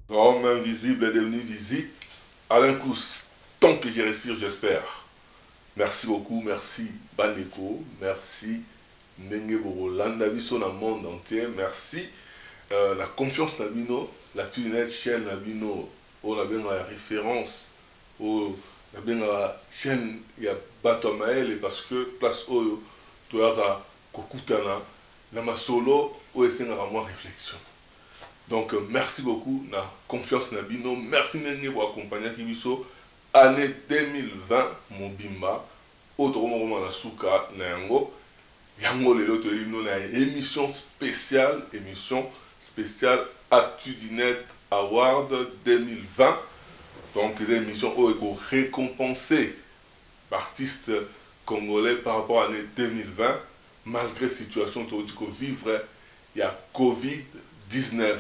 Homme invisible est devenu visible. Alain Kous, tant que je respire, j'espère. Merci beaucoup, merci Baneko, merci Nenge Borolanda, biso na monde entier, merci la confiance Nabino, la Tunet chaîne Nabino, on a bien la référence, on a bien la chaîne, il y a Bato Maël, parce que place Oyo, tu as Kokutana, la Masolo, ou est-ce moins réflexion. Donc merci beaucoup, na confiance Nabino, merci Nenge pour accompagner Kibiso. Année 2020, mon bimba, autrement na suka na yango, yango lelo to elimno na émission spéciale ActuDinet Award 2020. Donc les émissions ont été récompensées artistes congolais par rapport à l'année 2020, malgré la situation que vivre, il y a Covid-19.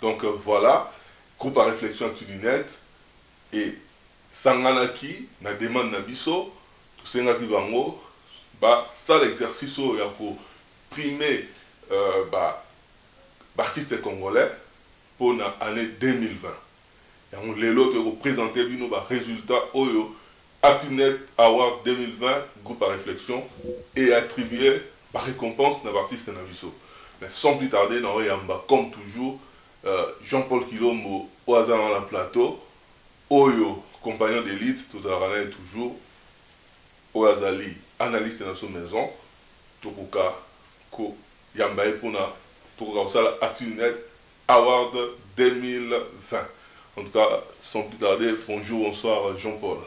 Donc voilà, groupe à réflexion ActuDinet et Sanganaki, na demande na biso, tout sengaki bango, ça l'exercice ya ko primer artistes congolais pour l'année 2020. Et on lelo te présenter bino ba résultat oyo ActuDinet Award 2020 groupe à réflexion et attribué par récompense na artiste na biso. Mais sans plus tarder, na oyamba comme toujours Jean-Paul Kilombo au hasard dans le plateau oyo compagnon d'élite, tout ça toujours au Azali, analyste dans son maison, Tokuka, Ko Yambaye Puna, Tokuka Osala ActuDinet Award 2020. En tout cas, sans plus tarder, bonjour, bonsoir Jean-Paul.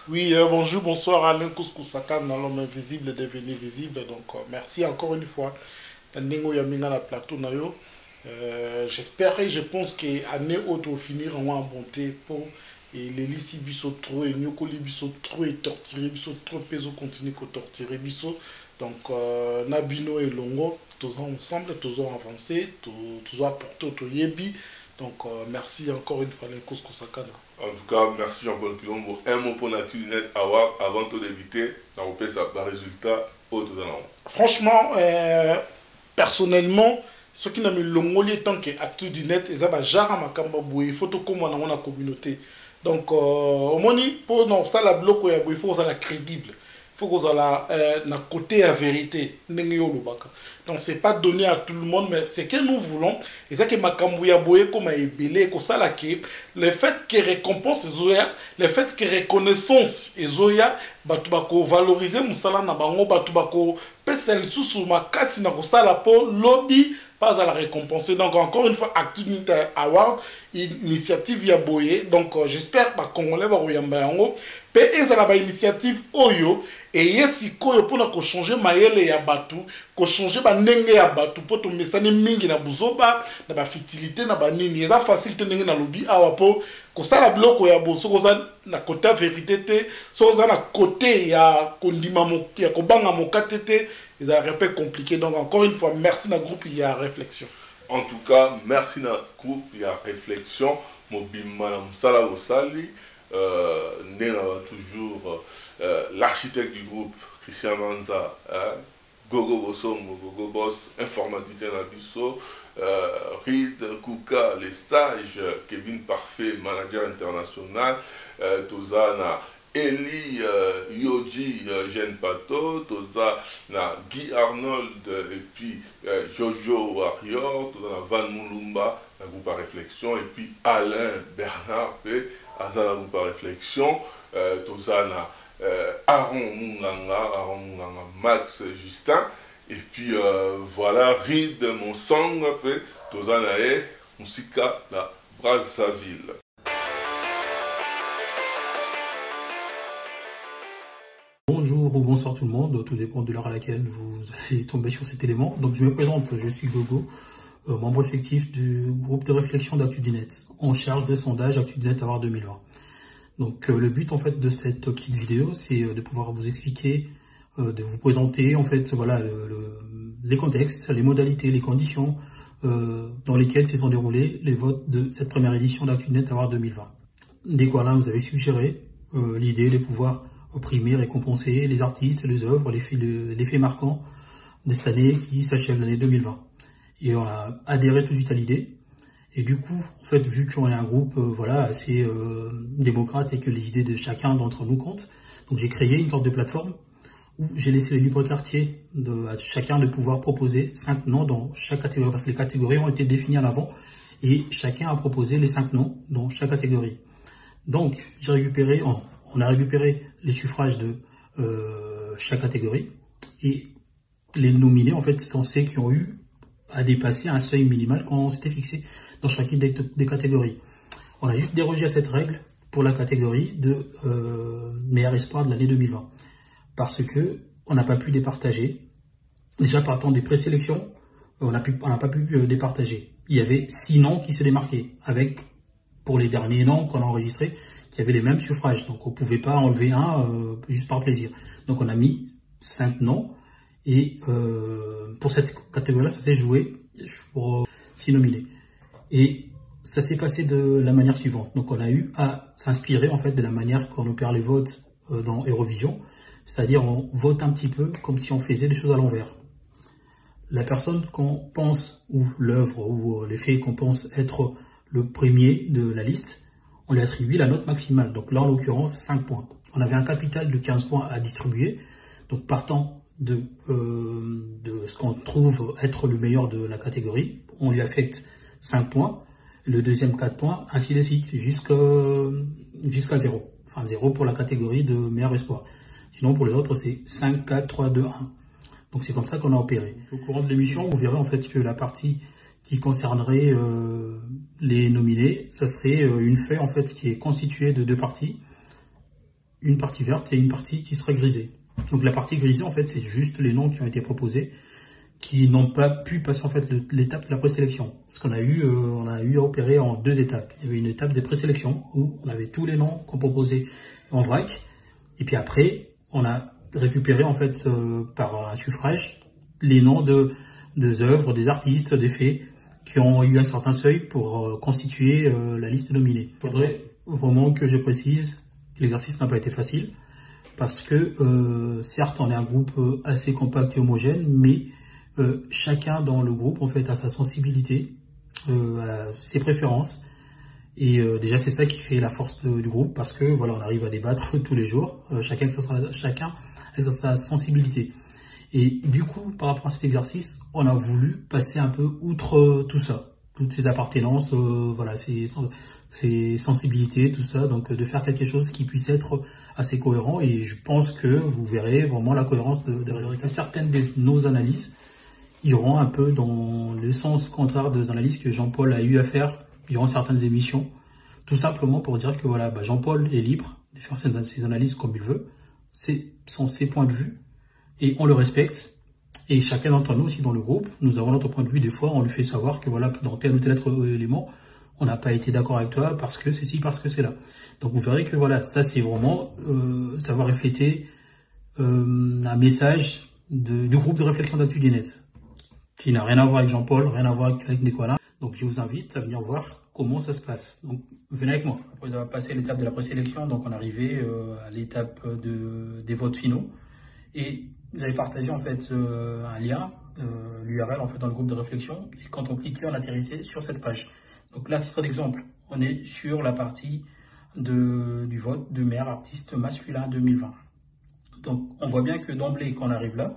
Oui, bonjour, bonsoir Alain Kouskou-Saka, dans l'homme invisible devenu visible. Donc, merci encore une fois. Tandengo Yamina la plateau Nayo. J'espère et je pense que l'année auto finir en bonté pour. Et les lissi biso trop et nyokoli biso trop et torturé biso trop peso continue que torturer biso. Donc Nabino et Longo tous ensemble tous ont avancé tous ont apporté au yebi. Donc merci encore une fois les Kouskou-Sakana. En tout cas merci Jean-Paul Kilombo. Un mot pour ActuDinet Award avant de débuter dans le résultat au tout franchement personnellement ce qui n'a mis Longoli tant que ActuDinet et ça va jara makamba boué il faut tout comme on a la communauté. Donc, au moins, pour nous ça la bloc, il faut que ça soit crédible. Il faut que ça soit na côté à vérité. Donc, ce n'est pas donné à tout le monde, mais ce que nous voulons, et c'est que Makambouya Boye, comme a ébélé, le fait que récompense Zoya, le fait que reconnaissance Zoya, batubako valoriser Moussala Nabango, batubako pesel sous ma casse na kosala po lobby. Pas à la récompenser. Donc, encore une fois, ActuDinet Award, initiative Yaboye. Donc, j'espère que les Congolais vont y et ça la initiative Oyo. Et yesi koyo pour nous changer maëlle ya batu, ko changer ba nenge ya batu pour to mesane mingi na buzoba, na ba fitilité na ba nini. Eza facilité nenge na lobby awa po ko sala bloko ya boso ko za na côté vérité te, so za na côté ya kondima mo ya ko banga mo katete. Ils ont un peu compliqué. Donc, encore une fois, merci à groupe il y a réflexion. En tout cas, merci à groupe il y a réflexion. Mobimana Msala Osali, toujours l'architecte du groupe, Christian Manza, Gogo Bossongo, Gogo Boss, informaticien Nabiso, Reed Kouka, les sages, Kevin Parfait, manager international, Tozana. Eli Yoji Jean Pato, Toza na Guy Arnold et puis Jojo Warrior, Toza na Van Moulumba, la groupe à réflexion, et puis Alain Bernard P, Azana groupe à réflexion, Toza na Aaron Munganga, Max Justin, et puis voilà, Reed Monsang, Toza na Musika la Brazzaville. Bonjour ou bonsoir tout le monde, tout dépend de l'heure à laquelle vous allez tomber sur cet élément. Donc je me présente, je suis Gogo, membre effectif du groupe de réflexion d'ActuDinet, en charge de sondage ActuDinet Award 2020. Donc le but en fait de cette petite vidéo, c'est de pouvoir vous expliquer, de vous présenter en fait voilà les contextes, les modalités, les conditions dans lesquelles se sont déroulés les votes de cette première édition d'ActuDinet Award 2020. Dès quoi là vous avez suggéré l'idée de pouvoir primer, récompenser les artistes, les œuvres, les faits marquants de cette année qui s'achève l'année 2020. Et on a adhéré tout de suite à l'idée. Et du coup, en fait, vu qu'on est un groupe voilà, assez démocrate et que les idées de chacun d'entre nous comptent, donc j'ai créé une sorte de plateforme où j'ai laissé le libre quartier à chacun de pouvoir proposer 5 noms dans chaque catégorie, parce que les catégories ont été définies en avant, et chacun a proposé les 5 noms dans chaque catégorie. Donc, on a récupéré les suffrages de chaque catégorie, et les nominés, en fait, sont ceux qui ont eu à dépasser un seuil minimal qu'on s'était fixé dans chacune des catégories. On a juste dérogé à cette règle pour la catégorie de meilleur espoir de l'année 2020. Parce que on n'a pas pu départager. Déjà partant des présélections, on n'a pas pu départager. Il y avait 6 noms qui se démarquaient, avec, pour les derniers noms qu'on a enregistrés, qui avaient les mêmes suffrages. Donc on ne pouvait pas enlever un juste par plaisir. Donc on a mis 5 noms, et pour cette catégorie-là, ça s'est joué pour 6 nominés. Et ça s'est passé de la manière suivante. Donc on a eu à s'inspirer en fait de la manière qu'on opère les votes dans Eurovision. C'est-à-dire on vote un petit peu comme si on faisait des choses à l'envers. La personne qu'on pense, ou l'œuvre, ou les faits qu'on pense être le premier de la liste, on lui attribue la note maximale. Donc là, en l'occurrence, 5 points. On avait un capital de 15 points à distribuer. Donc partant de ce qu'on trouve être le meilleur de la catégorie, on lui affecte 5 points. Le deuxième 4 points, ainsi de suite, jusqu'à 0. Enfin 0 pour la catégorie de meilleur espoir. Sinon, pour les autres, c'est 5, 4, 3, 2, 1. Donc, c'est comme ça qu'on a opéré. Au courant de l'émission, vous verrez en fait que la partie qui concernerait les nominés, ça serait une feuille en fait qui est constituée de 2 parties. Une partie verte et une partie qui serait grisée. Donc, la partie grisée, en fait, c'est juste les noms qui ont été proposés, qui n'ont pas pu passer en fait l'étape de la présélection. Parce qu'on a eu à opérer en 2 étapes. Il y avait une étape de présélection où on avait tous les noms qu'on proposait en vrac. Et puis après, on a récupéré en fait par un suffrage les noms des œuvres, des artistes, des faits qui ont eu un certain seuil pour constituer la liste nominée. Il faudrait vraiment que je précise que l'exercice n'a pas été facile parce que certes on est un groupe assez compact et homogène, mais chacun dans le groupe en fait a sa sensibilité, ses préférences. Et déjà c'est ça qui fait la force du groupe, parce que voilà, on arrive à débattre tous les jours, chacun a sa sensibilité. Et du coup, par rapport à cet exercice, on a voulu passer un peu outre tout ça, toutes ces appartenances, voilà, ces sensibilités, tout ça, donc de faire quelque chose qui puisse être assez cohérent. Et je pense que vous verrez vraiment la cohérence de certaines de nos analyses iront un peu dans le sens contraire des analyses que Jean-Paul a eu à faire durant certaines émissions, tout simplement pour dire que voilà, Jean-Paul est libre de faire ses analyses comme il veut, sont ses points de vue, et on le respecte, et chacun d'entre nous aussi dans le groupe, nous avons notre point de vue, des fois on lui fait savoir que voilà, dans tel ou tel autre élément, on n'a pas été d'accord avec toi parce que c'est ci, parce que c'est là. Donc vous verrez que voilà, ça c'est vraiment, ça va refléter un message du groupe de réflexion d'ActuDNet, qui n'a rien à voir avec Jean-Paul, rien à voir avec Nicolas. Donc je vous invite à venir voir comment ça se passe. Donc venez avec moi. Après avoir passé l'étape de la présélection, donc on est arrivé à l'étape des votes finaux. Et vous avez partagé en fait un lien, l'URL en fait dans le groupe de réflexion. Et quand on cliquait, on atterrissait sur cette page. Donc là, à titre d'exemple, on est sur la partie du vote de meilleur artiste masculin 2020. Donc on voit bien que d'emblée, quand on arrive là,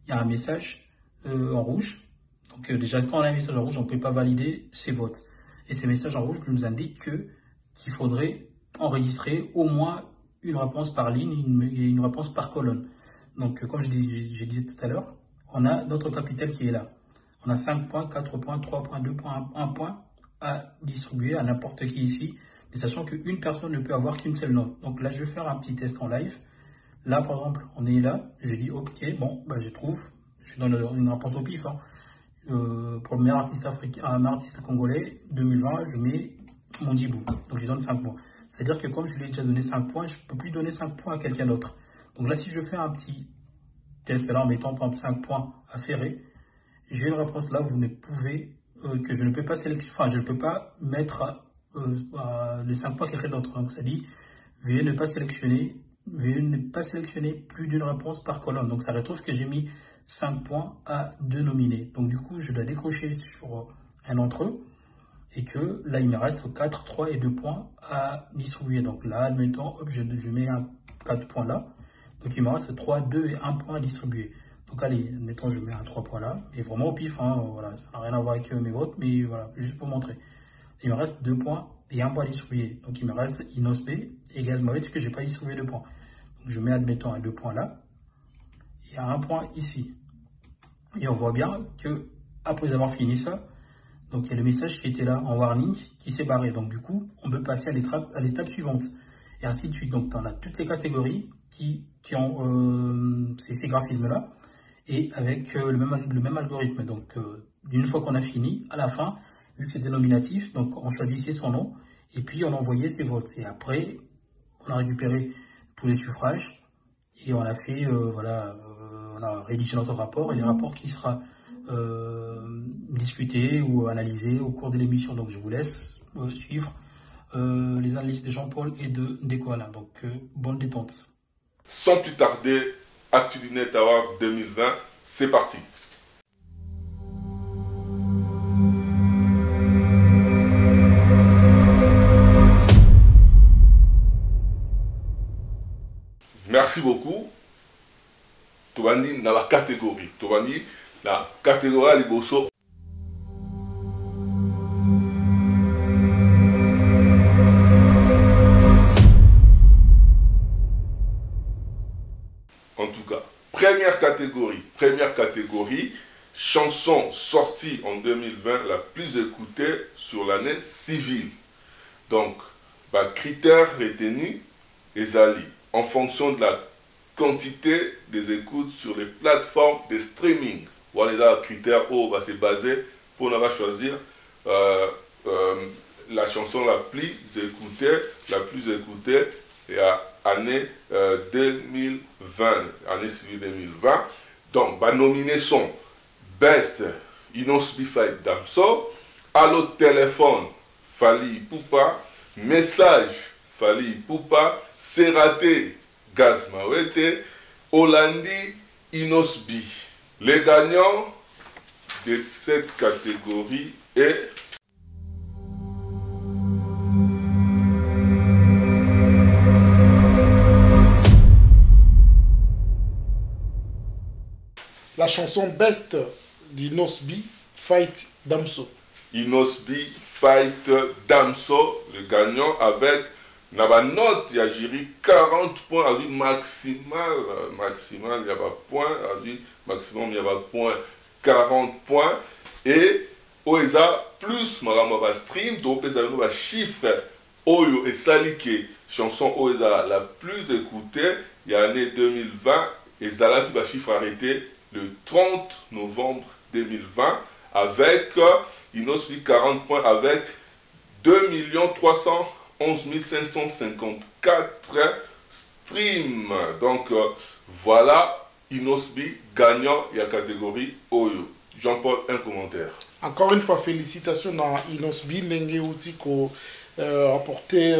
il y a un message en rouge. Donc déjà, quand on a un message en rouge, on ne peut pas valider ses votes. Et ces messages en rouge nous indiquent qu'il faudrait enregistrer au moins une réponse par ligne et une réponse par colonne. Donc comme je disais tout à l'heure, on a notre capital qui est là. On a 5 points, 4 points, 3 points, 2 points, 1 point à distribuer à n'importe qui ici, mais sachant qu'une personne ne peut avoir qu'une seule note. Donc là, je vais faire un petit test en live. Là, par exemple, on est là, je dis ok, bon, je trouve, je donne une réponse au pif, hein. Pour le meilleur artiste africain, meilleur artiste congolais 2020, je mets Mondibou. Donc je donne 5 points. C'est-à-dire que comme je lui ai déjà donné 5 points, je ne peux plus donner 5 points à quelqu'un d'autre. Donc là, si je fais un petit test là en mettant par exemple 5 points à Ferré, j'ai une réponse là, vous ne pouvez, que je ne peux pas sélectionner, enfin je ne peux pas mettre les 5 points à quelqu'un d'autre. Donc ça dit, veuillez ne pas sélectionner plus d'une réponse par colonne. Donc ça retrouve que j'ai mis 5 points à 2 nominés. Donc du coup, je dois décrocher sur un d'entre eux. et que là, il me reste 4, 3 et 2 points à distribuer. Donc là, admettons, hop, je mets un 4 points là. Donc il me reste 3, 2 et 1 point à distribuer. Donc allez, admettons, je mets un 3 points là. Et vraiment au pif, hein, voilà, ça n'a rien à voir avec mes votes, mais voilà, juste pour montrer. Il me reste 2 points et 1 point à distribuer. Donc il me reste Inosb et Gazmawet que je n'ai pas distribué 2 points. Donc je mets, admettons, un 2 points là. Et un point ici. Et on voit bien que après avoir fini ça, donc il y a le message qui était là en warning qui s'est barré. Donc du coup, on peut passer à l'étape suivante. Et ainsi de suite. Donc on a toutes les catégories qui ont ces graphismes-là. Et avec le même algorithme. Donc une fois qu'on a fini, à la fin, vu que c'était nominatif, donc on choisissait son nom. Et puis on envoyait ses votes. Et après, on a récupéré tous les suffrages. Et on a fait, voilà, on a rédigé notre rapport. Et les rapports qui sera discuté ou analysé au cours de l'émission. Donc je vous laisse suivre les analyses de Jean-Paul et de Dekoala. Donc bonne détente. Sans plus tarder, ActuDuNet Award 2020, c'est parti. Merci beaucoup. Tobandi dans la catégorie. Tobandi la catégorie Liboso. En tout cas, première catégorie, chanson sortie en 2020 la plus écoutée sur l'année civile. Donc, critères retenus, ezali, en fonction de la quantité des écoutes sur les plateformes de streaming. Voilà les critères où c'est basé pour choisir la chanson la plus écoutée et à année 2020, année civile 2020. Donc, nominés sont Best, Inosb Fight Damso, Allo Téléphone, Fally Ipupa, Message, Fally Ipupa, C'est raté, Gazmawet, Hollandi, Inosb. Les gagnants de cette catégorie est la chanson Best d'Inosb Fight Damso. Inosb Fight Damso, le gagnant avec la note, il y a 40 points à vie maximale, il n'y a pas point, à vie maximum, il n'y a pas point, 40 points, et Oeza plus Maramba stream, donc les chiffres, Oyo et Salike, chanson Oeza la plus écoutée, il y a l'année 2020, et Zala qui va chiffre arrêté le 30 novembre 2020, avec Inosb 40 points, avec 2 311 554 streams. Donc voilà, Inosb gagnant la catégorie Oyo. Jean-Paul, un commentaire. Encore une fois, félicitations à Inosb, Nenge Outi qui a apporté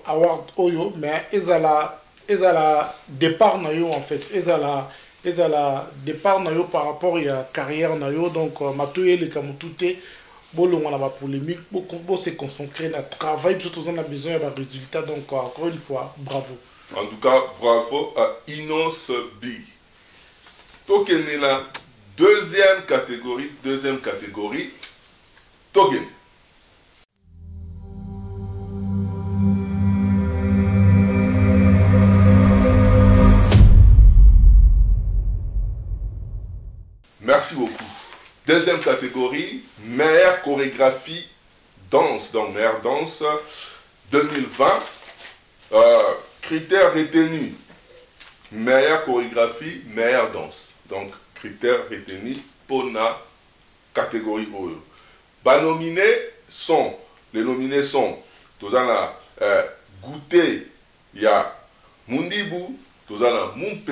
Award Oyo, mais ezala départ na yo en fait, ezala départ na yo par rapport à la carrière na yo. Donc matoye le kamutute bolongo na ba polémique, bo se concentrer na travail, surtout on a besoin de résultats. Donc encore une fois, bravo. En tout cas, bravo à Inosb. Tokene la deuxième catégorie, Tokene. Merci beaucoup. Deuxième catégorie, meilleure chorégraphie danse. Donc, meilleure danse 2020. Critères retenus. Meilleure chorégraphie, meilleure danse. Donc, critères retenus pour la catégorie Oyo. Les nominés sont, Tozana Goûté, il y a Mundibou, Tozana Mumpe,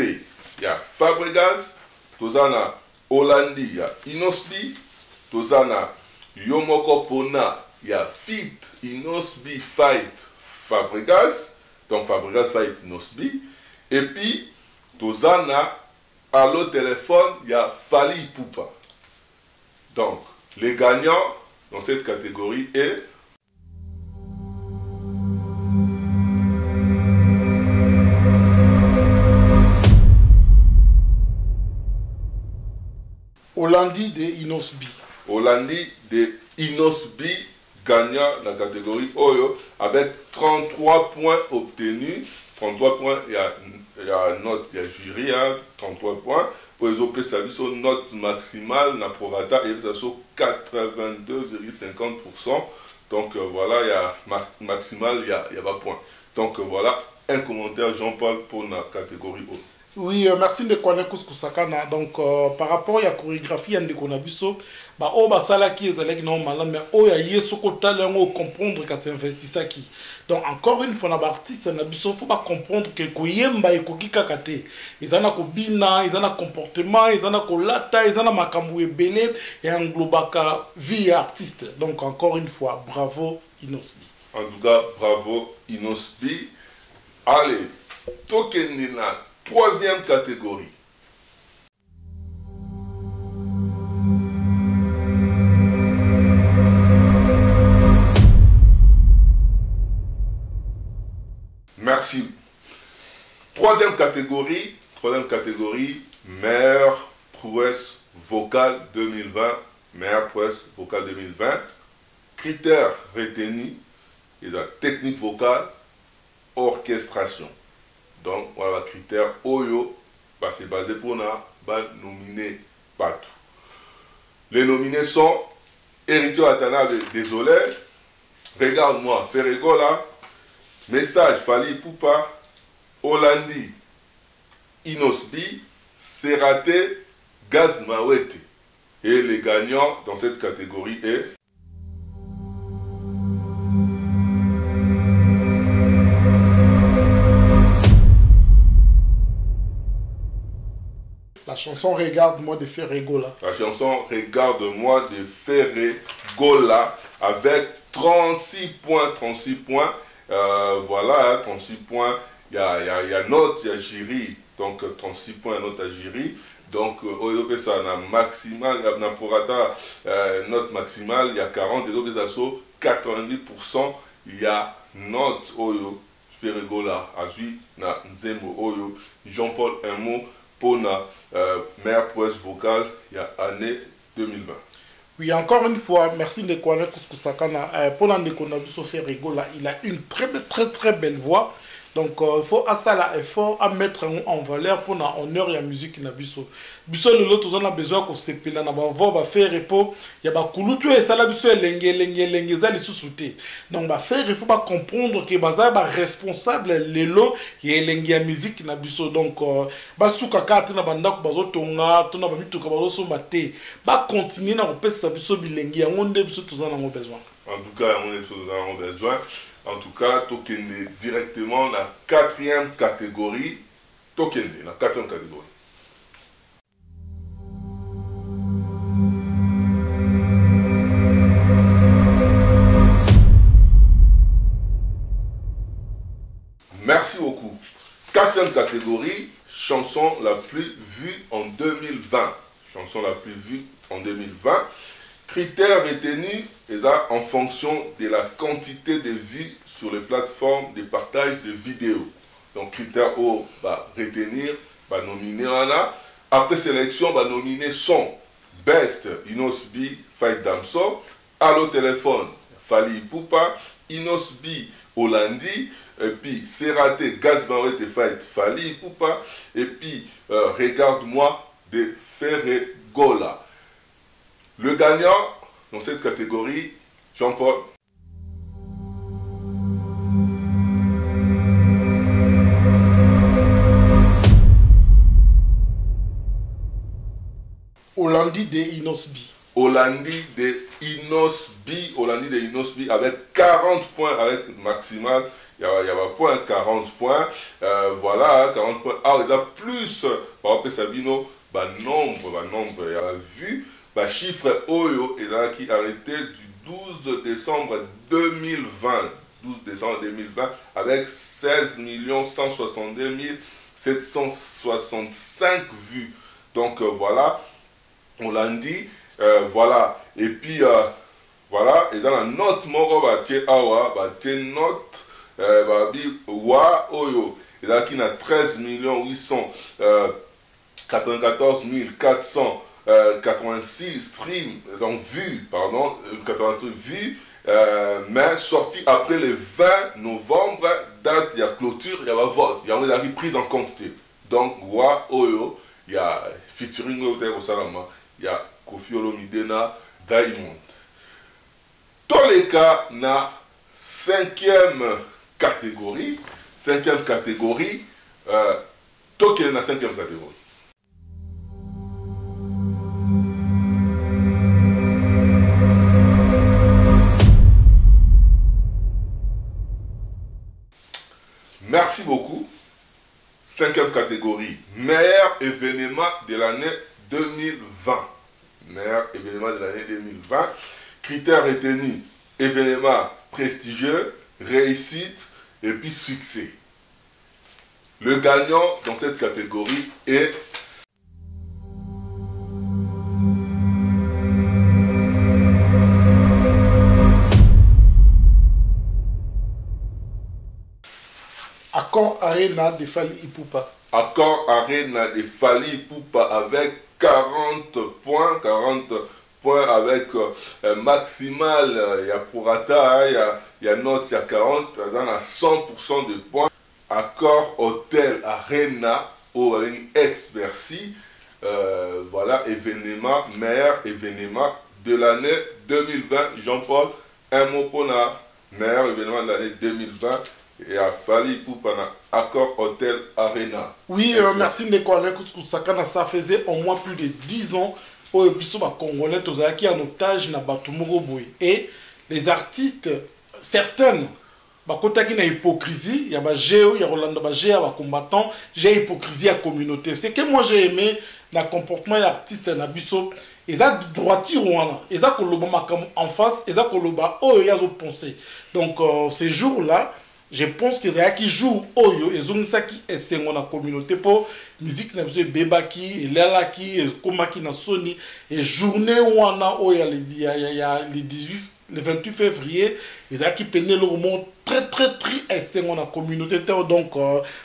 il y a Fabregas, Tozana Hollandi, il y a Inosb, Tozana Yomoko Pona, il y a Fit, Inosb Fight, Fabregas, donc Fabregas Fight, Inosb, et puis Tozana Allo Téléphone, il y a Fally Ipupa. Donc, Les gagnants dans cette catégorie est Olandi de Inosbi. Olandi de Inosbi gagnant la catégorie Oyo avec 33 points obtenus. 33 points, il y a note, il y a jury, hein, 33 points. Pour les autres, ça note maximale, la provata, et ça 82,50%. Donc voilà, il y a maximal, il y a pas point. Donc voilà, un commentaire Jean-Paul pour la catégorie O. Oui, merci de connaître Kuskusakana. Donc, par rapport à la chorégraphie, il y a bah, oh, bah, ça là qui est allé normalement, mais oh, il y a ce côté là, on comprendre que c'est investisseur qui. Donc, encore une fois, les artistes, il faut pas comprendre que Koyemba et Kokikakate, ils ont un bina, ils ont un comportement, ils ont un lata, ils ont un makamou belé et un globaka vie artiste. Donc, encore une fois, bravo Inosbi. En tout cas, bravo Inosbi. Allez, Tokenina. Troisième catégorie. Merci. Troisième catégorie, meilleure prouesse vocale 2020. Meilleure prouesse vocale 2020. Critères retenus, et la technique vocale, orchestration. Donc, voilà, critère Oyo, bah, c'est basé pour nominer partout. Les nominés sont Héritier Atana, désolé, Regarde-moi, Ferregola, Message Fali Poupa, Olandi, Inosbi, Serate, Gaz Mawete. Et les gagnants dans cette catégorie est la chanson Regarde-moi de Ferregola. La chanson Regarde-moi de Ferregola avec 36 points. 36 points. Voilà, 36 points. Il y a note, il y a jury. Donc 36 points, note à jury. Donc, ça a maximal, il y a note maximale, il y a 40, et donc, 90%, il y a note Oyo, Ferregola, Azui, na Nzembo Oyo, Jean-Paul, un mot pour la meilleure prouesse vocale, il y a année 2020. Oui, encore une fois, merci de connaître Kuskusakana. Pour l'Andekonabiso Ferregola, il a une très belle voix. Donc, il faut à ça là, effort à mettre en valeur pour l'honneur et la musique na biso. Biso le lot, on a besoin qu'on se pile na bavo ba faire repos. Il y a ba kulutu et ça là biso lengue za les sous-souté. Donc ba faire il faut pas comprendre que baza ba responsable les lots et lengue ya musique na biso. Donc ba suka kata na banda ko bazo tonga, tona ba mituka bazo somate. Ba continuer na repesa biso bilengue ya ngonde biso tozana ngo besoin. En tout cas, on est en besoin. En tout cas, Tokende directement la quatrième catégorie. Tokende, la quatrième catégorie. Merci beaucoup. Quatrième catégorie, chanson la plus vue en 2020. Chanson la plus vue en 2020. Critères retenus en fonction de la quantité de vues sur les plateformes de partage de vidéos. Donc, critères O, retenir, nominer. Après sélection, nominer son Best, Inosbi, Fight Damso, Allo Téléphone, Fali Poupa, Inosbi, Olandi, et puis Serate, Gaz Mawete, Fight, Fali Poupa, et puis Regarde-moi de Ferregola. Le gagnant dans cette catégorie, Jean-Paul. Olandi de Inosbi. Olandi de Inosbi. Olandi de Inosbi avec 40 points, avec maximal. Il y a pas point, 40 points. Voilà, 40 points. Ah, il y a plus. Par exemple, Sabino, nombre, il y a vu. Chiffre Oyo qui arrêté du 12 décembre 2020. 12 décembre 2020 avec 16 162 765 vues. Donc voilà, on l'a dit, Voilà. Et puis, voilà. Et dans la note, moro, bah, tché awa, bah, tché note, bah, bi, wa, oyo. Et là, qui n'a 13 894 486 streams, donc vues, pardon, 86 vues, mais sorti après le 20 novembre, date, il y a clôture, il y a vote, il y a une prise en compte. Donc, wa, oyo, il y a featuring au Salama, il y a Kofi Olomidena, Diamond. Dans les cas, na cinquième catégorie, Tokyo na cinquième catégorie. Merci beaucoup. Cinquième catégorie, meilleur événement de l'année 2020. Meilleur événement de l'année 2020. Critères retenus, événement prestigieux, réussite et puis succès. Le gagnant dans cette catégorie est Accor Arena de Fally Ipupa. Accor Arena de Fally Ipupa avec 40 points avec maximal, il y a prorata, il y a note, il y a 40, dans a 100% de points. Accor Hotel Arena au ex-Bercy, voilà, événement, meilleur événement de l'année 2020. Jean-Paul, un mot pour la meilleur événement de l'année 2020. Et à Fally Ipupa Accor Hotel Arena. Oui, merci Ndeko Alain Koutskousakana. Ça faisait au moins plus de 10 ans où les Congolais qui en otage na Batumuro Boy. Et les artistes, certaines, quand il y a hypocrisie, il y a géo, il y a Rolando Bagé, il y a combattant, j'ai hypocrisie à la communauté. C'est que moi j'ai aimé le comportement des artistes na biso. Ils ont droiture ils ont koloba en face, ils ont koloba oh ils ont pensé. Donc ces jours-là, je pense que c'est qui joue oyo et ont ça qui est c'est la communauté pour musique na besoin bebaki et là qui et komaki na Sony et journée wana o il y a le 18 le 28 février ils ont qui peine le monde très et c'est la communauté donc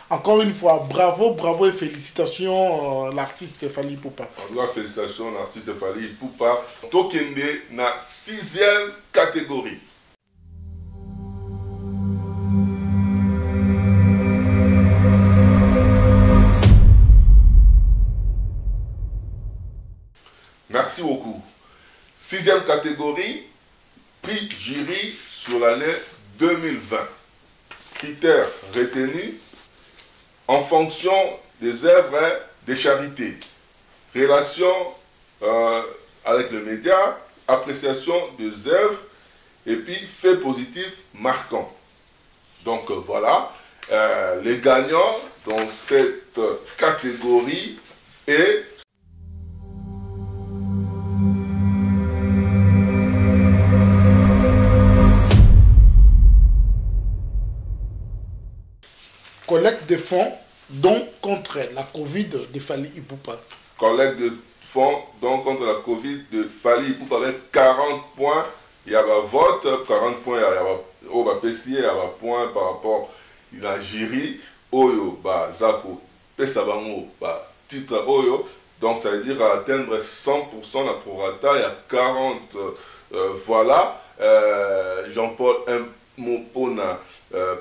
encore une fois bravo et félicitations l'artiste Fally Ipupa. En tout cas félicitations l'artiste Fally Ipupa. Tokende na 6e catégorie. Merci beaucoup. 6e catégorie, prix jury sur l'année 2020. Critères retenus en fonction des œuvres de charité. Relation avec le média, appréciation des œuvres et puis faits positifs marquants. Donc voilà, les gagnants dans cette catégorie est collecte de fonds, dont contre la Covid de Fally Ipupa. Collecte de fonds, donc contre la Covid de Fally Ipupa avec 40 points. Il y a un vote, 40 points, il y a un PCA, il y a un point par rapport à la jury. Oyo, Zako, Pesabango, titre Oyo. Donc ça veut dire atteindre 100% la prorata, il y a 40, voilà. Jean-Paul Mopona,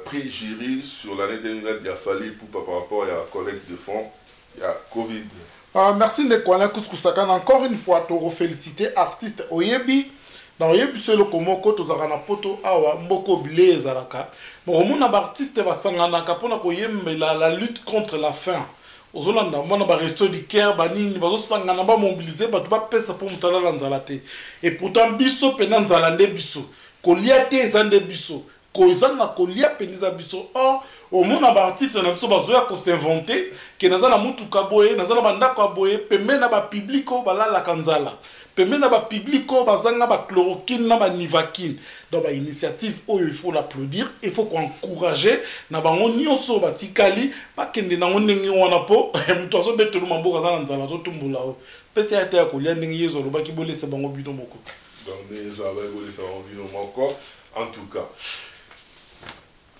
prix jury sur l'année 2020, il a Fally Ipupa par rapport à la collecte de fonds, il y a Covid. Merci Ndeko Alain Koutskousakana. Encore une fois, tu féliciter artiste Oyebi. Dans Oyebi, c'est le Komoko, tu as un poto awa, mboko bile zalaka. Bon, on a un artiste qui a la lutte contre la faim. Aux Hollandais, on a un resto du Caire, banini, on a mobilisé, on a pesa pour mutala lanzalate. Et pourtant, biso penan zalande biso. Koliate zande biso. Kozana kolia peniza biso. Or, au monde artiste na biso bazoya ko s'inventer que nazana mutuka boye, nazana bandako boye, pembe na ba publico bala la kanzala. pembe na ba public ko bazanga ba chloroquine na ba nivaquine. Donc ba initiative il faut l'applaudir, il faut encourager na bango nyonso batikali ba kende na ngondengi wana po muto aso betelu mamboka za na nzala zo tumbula o. Pese ya te ya kolia ndenge yezo lo ba ki bolese bango bino moko. Donc les gens avaient volé ça encore. En tout cas,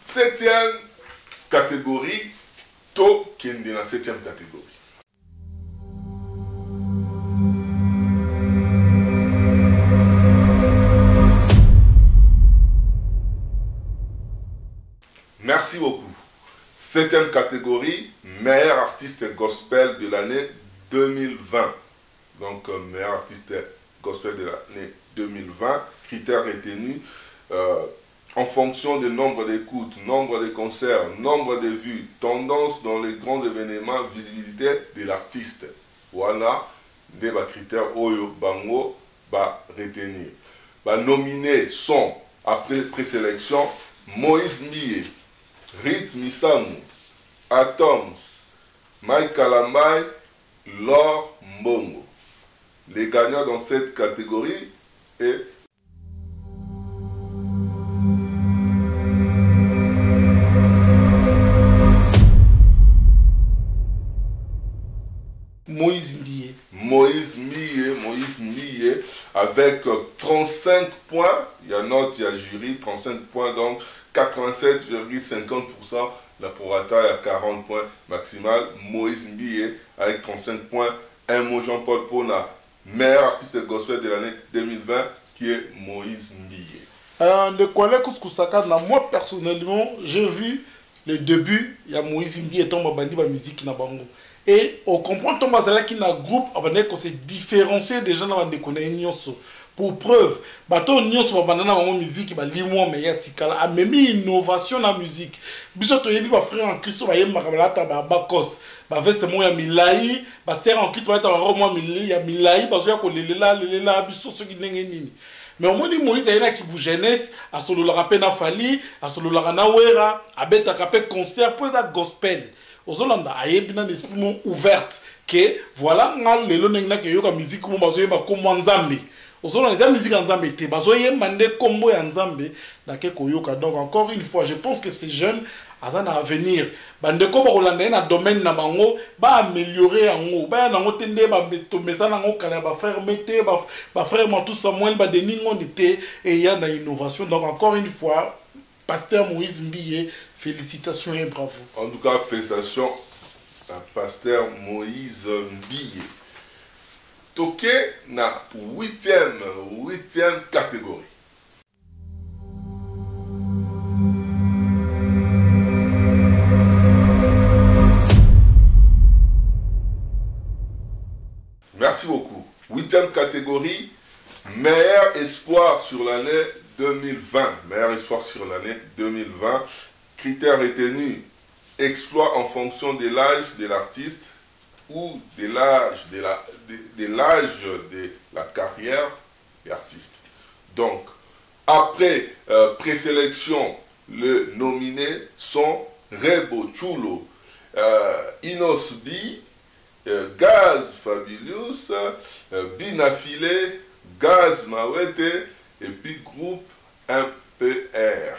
7e catégorie, to kende na 7e catégorie. Merci beaucoup. 7e catégorie, meilleur artiste gospel de l'année 2020. Donc, meilleur artiste gospel de l'année 2020. Critères retenus en fonction du nombre d'écoutes, nombre de concerts, nombre de vues, tendance dans les grands événements, visibilité de l'artiste. Voilà des critères Oyo Bango va retenir. Nominés sont, après présélection, Moïse Mie, Rit Misamu, Atoms, Mike Kalamai, Laure Mbongo. Les gagnants dans cette catégorie est Moïse Mie. Moïse Mie avec 35 points. Il y a note, il y a jury, 35 points, donc 87,50%. La prorata est à 40 points maximal. Moïse Mie avec 35 points. Un mot Jean-Paul Pona, meilleur artiste gospel de l'année 2020, qui est Moïse Mie. De quoi moi personnellement, j'ai vu le début, il y a Moïse Mie et Thomas Bandi la musique na bango. Et on comprend Thomas Zala qui na groupe, on s'est différencié des gens dans des pour preuve, bateau nyonso babandana bango musique ba limwa meya tikala a même innovation na musique. Biso to yebi ba frère en Christ ba yemba balata ba bakos, ba veste mo ya milai, ba sœur en Christ ba ta ba romo milai ya milai ba zo ya ko lelela biso so ki ndenge nini. Mais au moins Moïse ayena ki bu jeunesse a solo la rapé na fali, a solo la na wera, a beta kapé concert pour ça gospel. Ozolanda ayebi na esprit ouverte que voilà ngal lelo nengna ke yoka musique mo bazo yeba ko nzambe. Ozolanda za musique nzambe te bazo yemba nde kombo ya nzambe na ke koyoka. Donc encore une fois, je pense que ces jeunes azana à venir bande ko ba kolanda na domaine na bango ba améliorer yango ba na ngotende ba to mesana ngo kala ba frère mete ba frère Mantou Samuel ba deningo ndite et ya na innovation. Donc encore une fois, Pasteur Moïse Mie, félicitations et bravo. En tout cas, félicitations à Pasteur Moïse Mie. Toké na 8e catégorie. Merci beaucoup. 8e catégorie, meilleur espoir sur l'année 2020. Meilleur espoir sur l'année 2020. Critères retenus, exploit en fonction de l'âge de l'artiste ou de l'âge de la carrière de l'artiste. Donc, après présélection, les nominés sont Rebo Chulo, Inos B, Gaz Fabulous, Binafile, Gaz Mawete et puis groupe MPR.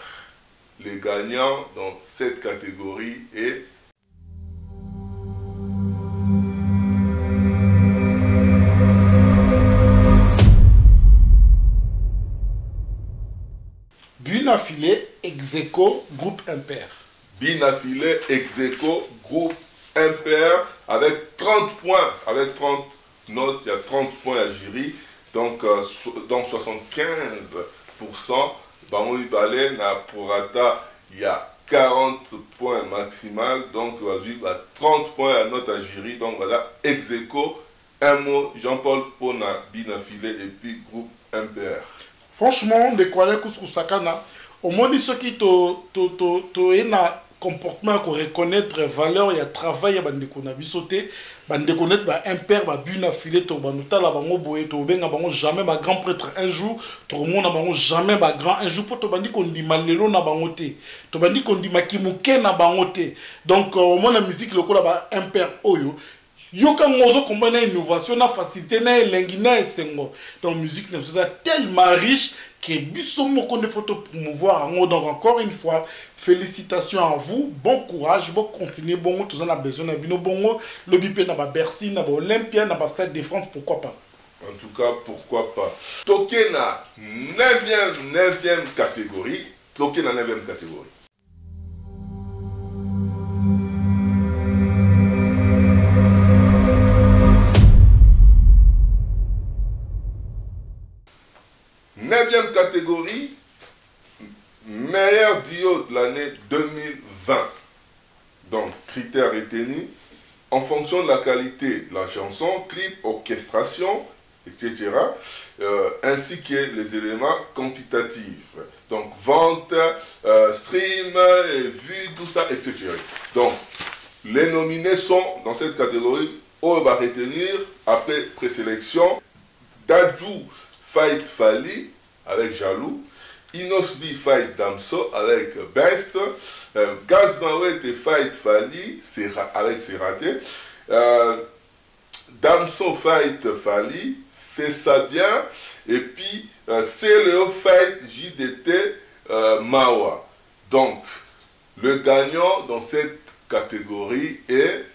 Les gagnants dans cette catégorie est Binafile, Execo, groupe MPR. Binafile, Execo, groupe MPR avec 30 points, avec 30 notes, il y a 30 points à jury, donc 75%. Bango Balé, na prorata, il y a 40 points maximal, donc vas-y, 30 points à note à jury, donc voilà, Execo, un mot, Jean-Paul Pona, Binafile et puis groupe MPR. Franchement, de quoi les Sakana, au moins ceux qui na comportement qu'on reconnaître valeur il y a travail bande qu'on a bisoté bande connaître ba impair ba Binafile to banuta la bango boye to benga bango jamais ba grand prêtre un jour to mona bango jamais ba grand un jour pour to bandi qu'on dit malelo na bango te to bandi qu'on dit makimuke na bango te. Donc au moins la musique lokola ba impair oyo yoka ngozo combien innovation na facilité na elengi na esengo. Donc musique n'est pas tellement riche que biso moko ne faut promouvoir. Donc encore une fois, félicitations à vous, bon courage, bon continuer, bon tout ça a besoin de bino bongo, le bipé na ba Bercy, na ba Olympia, na ba Stade de France, pourquoi pas. En tout cas, pourquoi pas. Toké na 9e catégorie. Toké na 9e catégorie. Neuvième catégorie, meilleur duo de l'année 2020. Donc, critères retenus, en fonction de la qualité de la chanson, clip, orchestration, etc., ainsi que les éléments quantitatifs. Donc, vente, stream, vues, tout ça, etc. Donc, les nominés sont dans cette catégorie, on va retenir, après présélection, Dadju Fight Fali avec Jaloux, Inosbi Fight Damso avec Best, Gazmawet et Fight Fali avec C'est raté, Damso Fight Fali, Fais ça bien, et puis c'est le Fight JDT Mawa. Donc, le gagnant dans cette catégorie est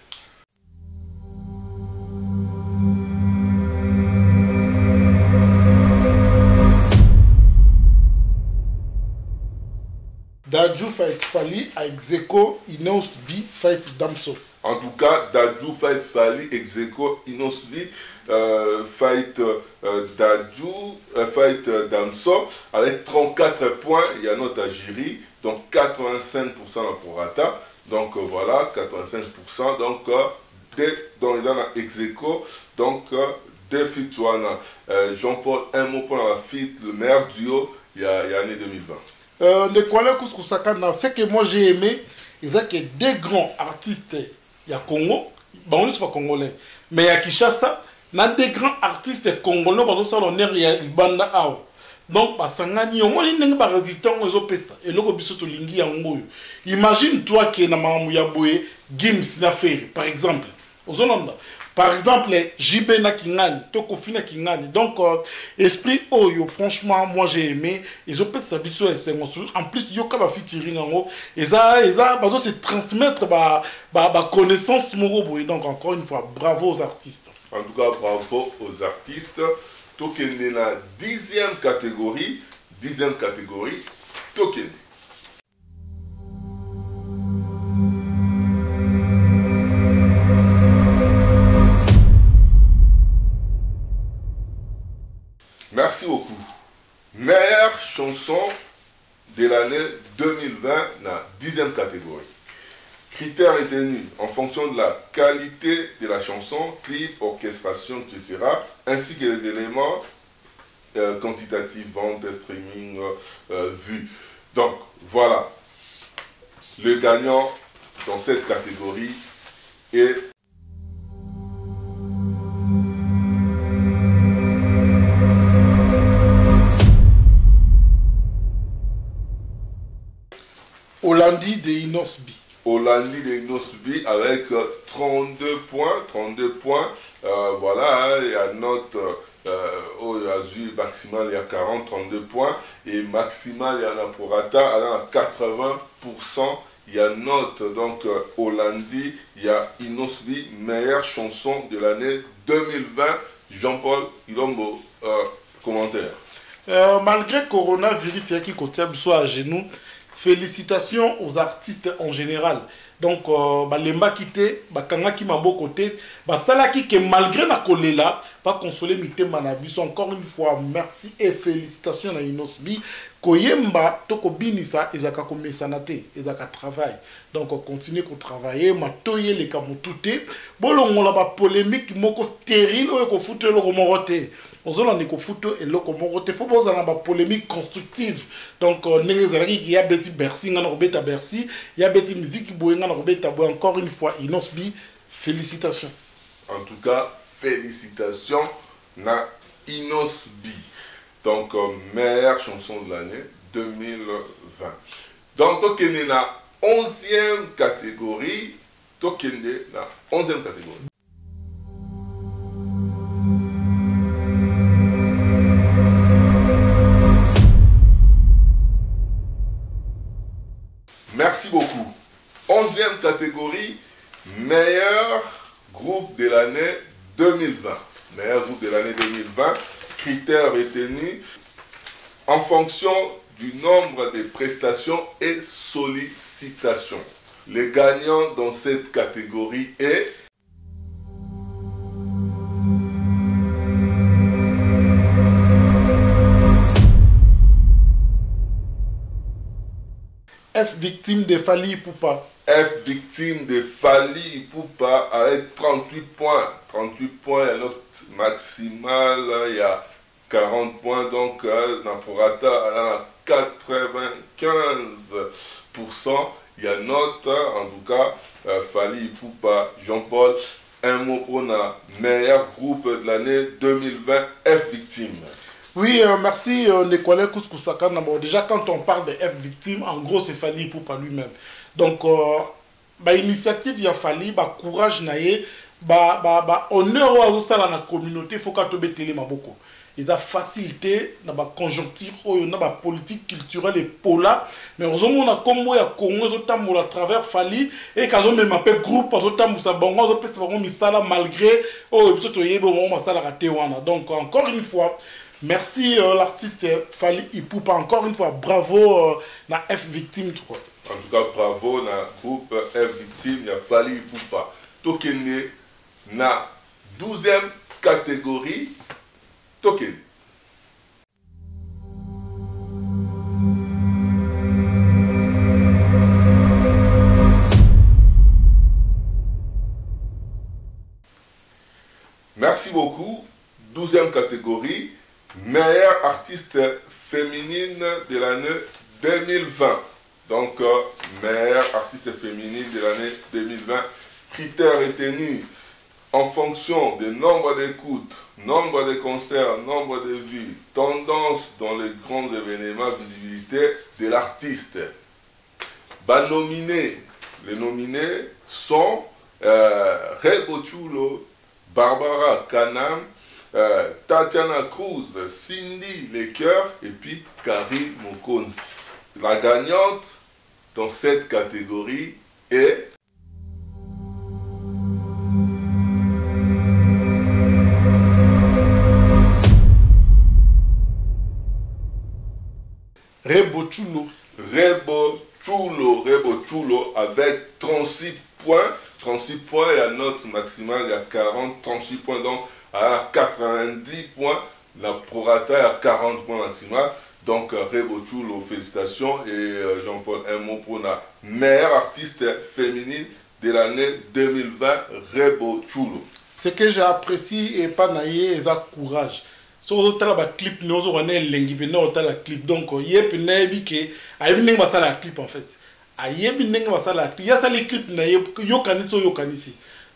Dadju Fight Fali avec Zeko, Inosbi Fight Damso. En tout cas, Dadju Fight Fali, Execo, Inosbi, Fight Dadju, Fight Damso, avec 34 points, il y a notre Agiri, donc 85% la prorata, donc voilà, 85%, donc dans les années Execo, donc deux Fitouana. Jean-Paul, un mot pour la fit, le meilleur duo, il y a l'année 2020. Le Kwala Kouskousakana, ce que moi j'ai aimé, c'est que des grands artistes, il y a Congo, bon, on ne pas congolais, mais il y a Kinshasa, il y a des grands artistes congolais, il y a Banda Ao. Donc, Basangani, on a un résultat, on a ça. Et là, imagine-toi que na Mamouyaboye, Gims na Ferry, par exemple, aux Hollandais. Par exemple, JB na Kingani, Tokofi na Kingani. Donc, esprit Oyo, franchement, moi j'ai aimé. Ils ont peut-être s'habituer à ces monstres. En plus, Yoka va featuring en haut. Et ça, c'est transmettre ma connaissance Moroboy. Donc, encore une fois, bravo aux artistes. En tout cas, bravo aux artistes. Tokende na 10e catégorie. 10e catégorie, Tokende. Merci beaucoup. Meilleure chanson de l'année 2020 dans la 10e catégorie. Critères retenus en fonction de la qualité de la chanson, clip, orchestration, etc. Ainsi que les éléments quantitatifs, vente, streaming, vues. Donc voilà. Le gagnant dans cette catégorie est Olandi de Inosbi. Olandi de Inosbi avec 32 points. 32 points. Voilà, il y a notre Azur maximal, il y a 40, 32 points. Et maximal, il y a la prorata, à 80%. Il y a notre, donc Olandi, il y a Inosbi, meilleure chanson de l'année 2020. Jean-Paul Ilombo, commentaire. Malgré coronavirus, il y a qui côté à genoux. Félicitations aux artistes en général. Donc, Lemba Kité, Kanga qui m'a beau côté, Salaki qui malgré la kolela, pas consoler Mité Manabus. Encore une fois, merci et félicitations à Inosbi. Koyemba, Toko Binisa, Ezaka Komesanate, Ezaka travail. Donc, continuez à travailler, Matoye les Kamotute. Bon, on a pas polémique, moko stérile, ou qu'on foute le romoroté. On a des photos et le il faut pas avoir une polémique constructive. Donc, il y a des Bercy, il y a des Bercy, il y a des musiques qui ont encore une fois, Inosbi, félicitations. En tout cas, félicitations à Inosbi. Donc, meilleure chanson de l'année 2020. Donc, Tokende la 11e catégorie. Tokende la 11e catégorie. Merci beaucoup. 11e catégorie, meilleur groupe de l'année 2020. Meilleur groupe de l'année 2020. Critères retenus en fonction du nombre de prestations et sollicitations. Le gagnant dans cette catégorie est F victime de Fally Ipupa. F victime de Fally Ipupa avec 38 points. 38 points, la note maximale, il y a 40 points, donc dans Prorata, à 95%. Il y a note, en tout cas, Fally Ipupa, Jean-Paul, un mot pour le meilleur groupe de l'année 2020, F victime. Oui, merci Nicolas Kouskou-Saka. Déjà, quand on parle de F victime, en gros, c'est Fally Ipupa lui-même. Donc, initiative, il y a Fally, courage, honneur à la communauté, il faut qu'on te télé maboko. Ils ont facilité dans la conjoncture, dans la politique culturelle et pola. Mais on a comme moi, Congo, à travers Fally, et quand on même appelle groupe, malgré, donc, encore une fois, merci l'artiste Fally Ipupa. Encore une fois, bravo na F Victime 3. En tout cas, bravo na groupe F Victime, il y a Fally Ipupa. Tokende na 12e catégorie. Token. Merci beaucoup. 12e catégorie. Meilleure artiste féminine de l'année 2020. Donc, meilleure artiste féminine de l'année 2020. Critères retenus en fonction du nombre d'écoutes, nombre de concerts, nombre de vues, tendance dans les grands événements, visibilité de l'artiste. Les nominés sont Rebo Chulo, Barbara Kanam, Tatiana Cruz, Cindy Lecoeur et puis Karine Mokonzi. La gagnante dans cette catégorie est Rebo Chulo. Rebo Chulo avec 36 points. 36 points et la note maximale il y a 40, 38 points, donc à 90 points. La prorata est à 40 points maximal. Donc Rebo Chulo, félicitations. Et Jean-Paul, un mot pour la meilleure artiste féminine de l'année 2020, Rebo Chulo. Ce que j'ai apprécié et pas naïe, c'est courage. So on a un clip, nous on a un clip, donc il y a un clip en fait. Il y a un clip,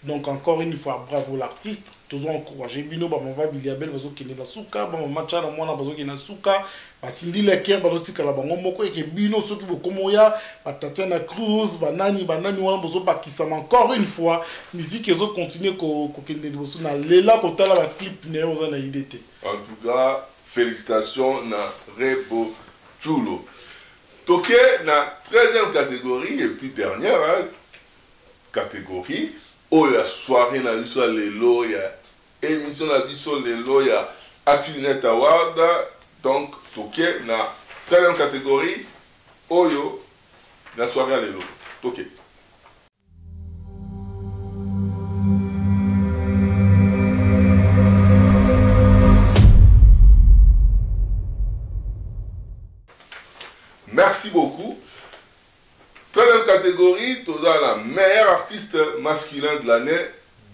donc encore une fois, bravo l'artiste, toujours encouragé. Bino ba mava biliabel bazo kene na suka, ba macha na mwana bazo kene na suka, ba Cindy Lecoeur bazo tikala bango moko eke bino soki bokomoya, ba Tatiana Cruz, ba nani wana bazo bakisama encore une fois, musique ezo continuer ko kende boso na lela kotala ba clip ne oza na IDT. En tout cas, félicitations na Rebo Chulo. Toké na 13e catégorie et puis dernière catégorie. Oh, il y a soirée na biso lelo, il y a émission na biso lelo, il y a ActuNet Award. Donc, Toké na 13e catégorie. Oh, yo, la soirée lelo. Toké. Merci beaucoup. 13e catégorie, tu as la meilleure artiste masculin de l'année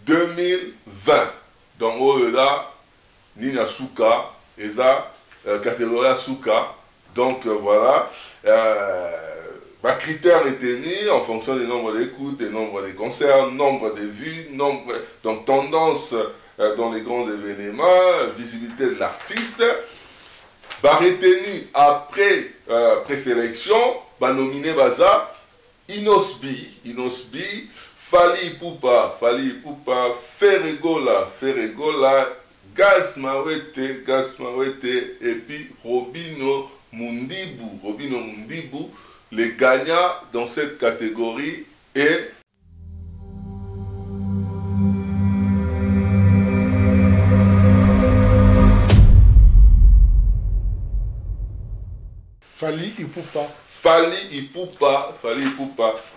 2020. Donc, là, Nina Souka, et ça, catégorie Souka. Donc, voilà. Critères retenus en fonction du nombre d'écoutes, du nombre de concerts, nombre de vues, donc tendance dans les grands événements, visibilité de l'artiste. Retenu après présélection, nominé Baza, Inosbi, Fally Ipupa, Ferregola, Gaz Mawete, et puis Robino Mundibu, les gagnants dans cette catégorie est Fally Ipupa. Fally Ipupa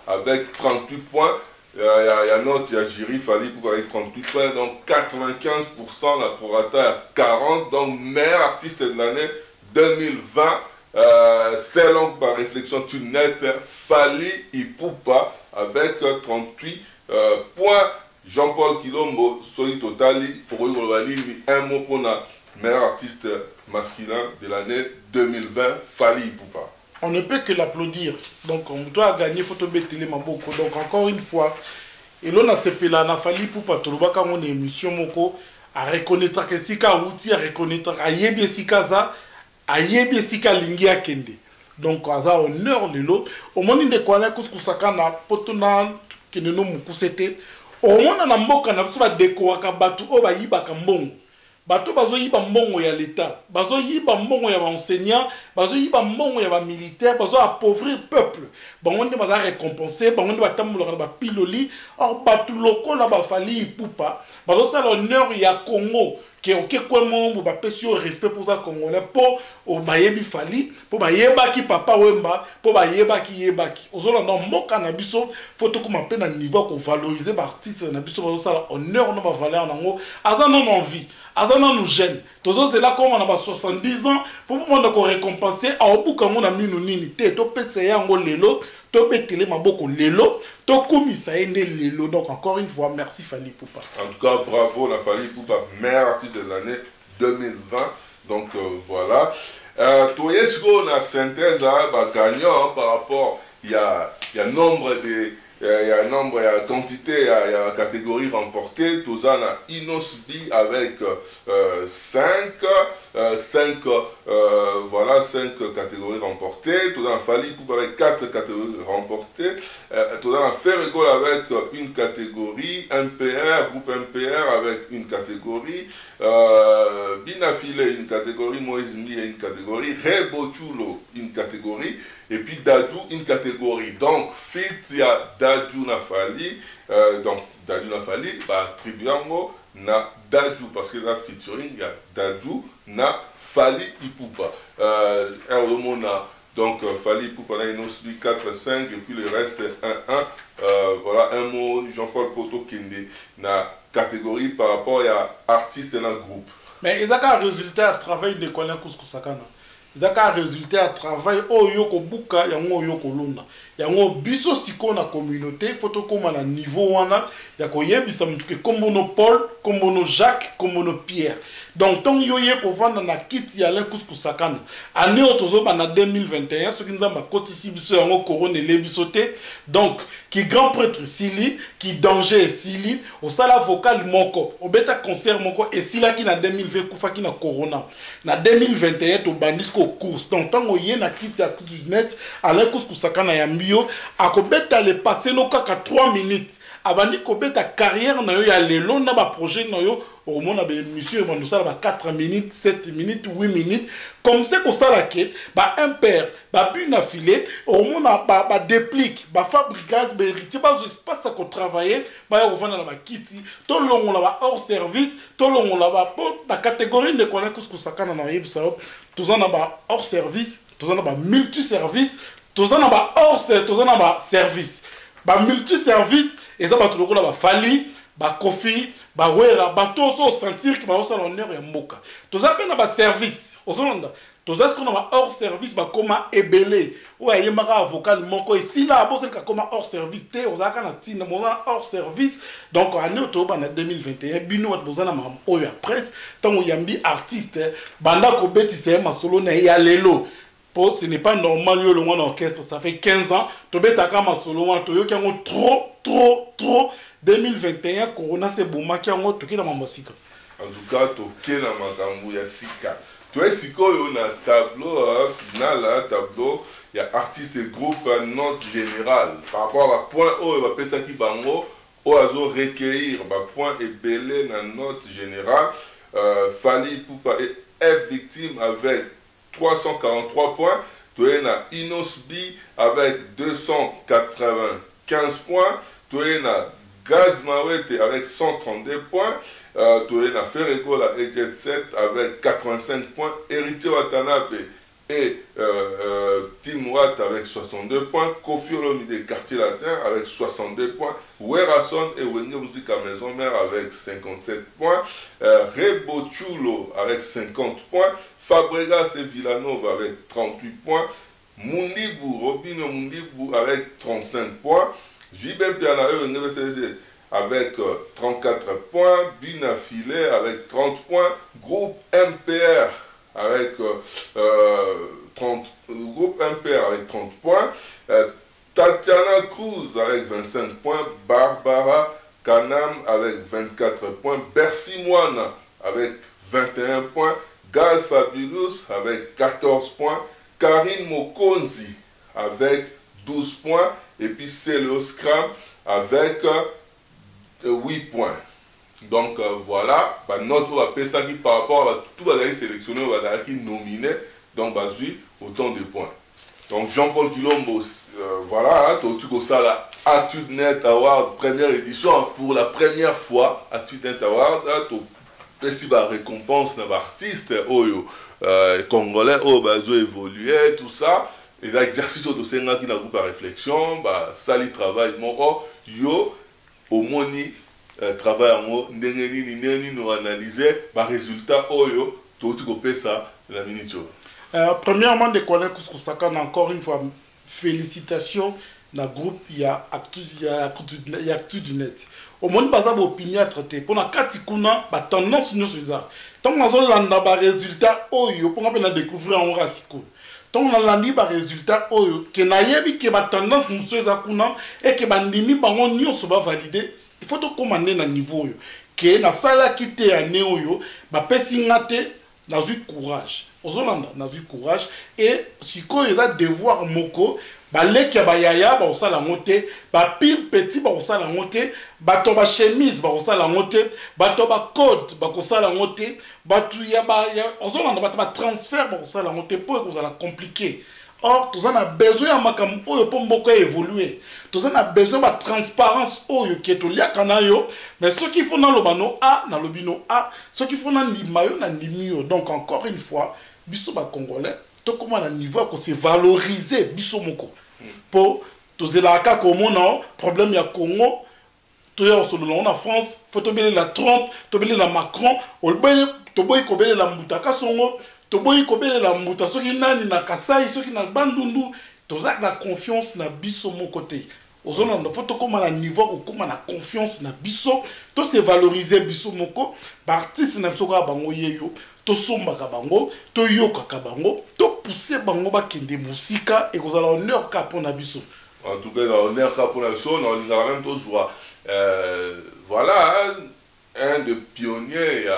avec 38 points. Il y a notre, il y a Jiri Fally Ipupa avec 38 points, donc 95%, la prorata à 40, donc meilleur artiste de l'année 2020. Selon par réflexion Tunet, Fally Ipupa avec 38 points. Jean-Paul Kilombo, Soyi Totali, pour un mot pour la meilleur artiste masculin de l'année 2020, Fally Ipupa. On ne peut que l'applaudir. Donc, on doit gagner photo Betele Maboko. Donc, encore une fois, et l'on a sepé là, Fally Ipupa, Tolobaka, on est émission Moko, à reconnaître que Sika Outi, à reconnaître à Yebi Sikaza, à Yebi Sika Lingia Kende. Donc, à ça, honneur de l'autre. Au moment où on a Kousaka, na Potona, qui ne nous moussete, au moment où on a Mboka, na Psuba Dekoaka, Batu, Oba Yibaka Mbong. Bato bazo yiba mbongo ya l'État, bazo yiba mbongo ya enseignant, bazo yiba mbongo ya militaire, bazo appauvrir peuple. Bango ndi baza récompenser, bango ndi batambola ba piloli, or batu loko na ba Fally Ipupa, bazo sa l'honneur ya Congo. Qui comment ba pesi au respect pour ça congolais pour au bayebi Fally pour bayeba ki papa wemba pour bayeba ki yebaki ozola na moka na biso photo comme appel na niveau ko valoriser ba artiste na biso bazo sala honneur na ba valeur nango azana non envie azana nous gêne tozo c'est là comme on a ba 70 ans pour monde ko récompenser a obuka ngona minu nini te to pese yango lelo to betele maboko lelo to komisa ende lelo. Donc encore une fois merci Fally Ipupa. En tout cas bravo la Fally Ipupa, meilleur artiste de l'année 2020. Donc voilà. Toyesko na synthèse là gagnant par rapport il y a nombre de il y a nombre, il y a quantité, il y a catégorie remportée. Tout ça, on a Inosbi avec 5 catégories remportées. Tout ça, on a Fally Ipupa avec 4 catégories remportées. Tout ça, on a Ferregol avec une catégorie, MPR, groupe MPR avec une catégorie, Binafile une catégorie, Moïse Mi une catégorie, Rebochulo une catégorie. Et puis Dadju une catégorie. Donc fit il y a Dadju na Fally, donc Dadju na Fally bah tribuango na Dadju parce que là featuring il y a Dadju na Fally Ipupa. Donc Fally Ipupa na Inosbi 4-5 et puis le reste 1-1. Voilà un mot Jean-Paul Poto Kende na catégorie par rapport à artiste et na groupe. Mais ils ont un résultat à travail de Kwala Kouskou-Sakana. Ils ont un résultat à travail au yoko buka yango yoko luna yango biso siko na communauté photo comme na niveau wana yako yebisa mutuke comme no Paul comme no Jacques comme no Pierre. Donc tant yoye ko vanda na kiti ya Kouskou-Sakana année otozo ba na 2021 ce qui nous a kotisi biso yango corona lebisoté. Donc qui grand prêtre Sili qui danger Sili au sala vocal moko au beta concert moko et Sila qui na 2020 kufa qui na corona na 2021 to bandisco course. Donc tant oye na kiti ya net ala Kouskou-Sakana ya mbio akobeta le passer no kaka 3 minutes abandi kobeta carrière na yo ya lelo na ba projet na yo au monde a monsieur va nous ça 4 minutes 7 minutes 8 minutes comme c'est que ça là que ba impair ba buna filet au monde ba déplique ba fabricage ba héritier ba espace ça qu'on travailler ba ya revendre na ba kiti to longo la ba hors service to longo la ba catégorie de connaît Kouskou-Sakana na yebisa tous en ba hors service tous en ba multi service tous en ba hors tous en ba service ba multi service et ça ba tout le ba Fally ba Kofi ba wera ba to so sentir que ba osa l'honneur ya mboka to za pena ba service ozonda to za ce qu'on a ba hors service ba koma ebele ou aye maka avocat moko et si là bo c'est ka koma hors service te ozaka na tina mo hors service. Donc année octobre na 2021 bino wat bozana ma oyo presse tango yambi artiste banda ko betise ma solo na ya lelo. Ce n'est pas normal, le monde orchestre, ça fait 15 ans. Tobetaka ma solo, toyoki yango trop. 2021, Corona c'est bouma qui yango toki na mambasika. En tout cas, toki na makambu ya sika. Toi siko yo na tableau final, tableau il y a artiste et groupe note générale par rapport à point O va pesa ki bango o azo recueillir ba point et belé na note générale. Fally Ipupa est victime avec 343 points. Toyena Inosbi avec 295 points. Toyena Gaz Mawete avec 132 points. Toyena Ferregola et Jet Set avec 85 points. Héritier Watanabe et Tim Watt avec 62 points. Kofi Olomide Quartier Latin avec 62 points. Werason et Wenge Musica Maison Mère avec 57 points. Rebo Chulo avec 50 points. Fabregas et Villanova avec 38 points. Mundibu, Robino Mundibu avec 35 points. JB Piana avec 34 points. Bina Filet avec 30 points. Groupe MPR avec 30 points. Tatiana Cruz avec 25 points. Barbara Kanam avec 24 points. Bercy Moine avec 21 points. Gaz Fabulous avec 14 points. Karine Mokonzi avec 12 points. Et puis c'est le Scram avec 8 points. Donc voilà, bah, notre PSA qui par rapport à tout va sélectionné, on va qui nominé, donc bah, autant de points. Donc Jean-Paul Quilombo, voilà, tu as ça la AttudeNet Award première édition, hein, pour la première fois AttudeNet Award, tu as la récompense d'un artiste congolais, bah, ils ont évolué, tout ça. Les exercices de ces gens qui n'ont pas de réflexion, bah, ça les travail, yo, au moins, travail en haut, nous analyser, bah, résultat, yo, tout ça, la minute. Premièrement, des collègues Kousaka, encore une fois, félicitations dans le groupe, il y a AttudeNet. Au moins, il y a une opinion à traiter. Pour la Katikuna, il y a tendance à ça. Tant que nous avons un résultat, pour découvrir un racico. Tant que nous avons un résultat, que nous avons tendance et que nous avons validé, il faut commander à niveau. Que nous avons quitté à Néo, nous avons eu courage. Aux Hollandais, nous avons eu courage. Et si nous avons un devoir, baleki ya bayaya ba osala ngote ba pile petit ba osala ngote bato ba chemise ba osala ngote bato ba code ba osala ngote bato ya ba ozolanda bato ba transfert ba osala ngote po ekozala compliqué. Or tous on a besoin ya makambo oyo po mboko évoluer. Tous on a besoin ba transparence oyo qui est lié kana yo, mais ceux qui font dans le bano a na lobino a, ceux qui font dans limayo na limio. Donc encore une fois, biso ba congolais to comment na niveau ko se valoriser biso moko. Pour tous les cas comme on a problème il y a Congo, tout en France, faut tomber la Trump, tomber la Macron, tomber la Moutaka Songo, tomber la Mouta, ceux qui n'ont na Kasai, ceux qui n'ont bandundu, tous la confiance na biso mon côté. Aux zones faut comme à niveau ou comme la confiance na biso, tout se valoriser biso moko, artiste na biso ka bango yeyo. To somba kabango, to yoka kabango, to pousser bango ba kende musika et vous allez honneur kapona biso. En tout cas, honneur kapona biso, on a même tous voix. Voilà, un des pionniers, il y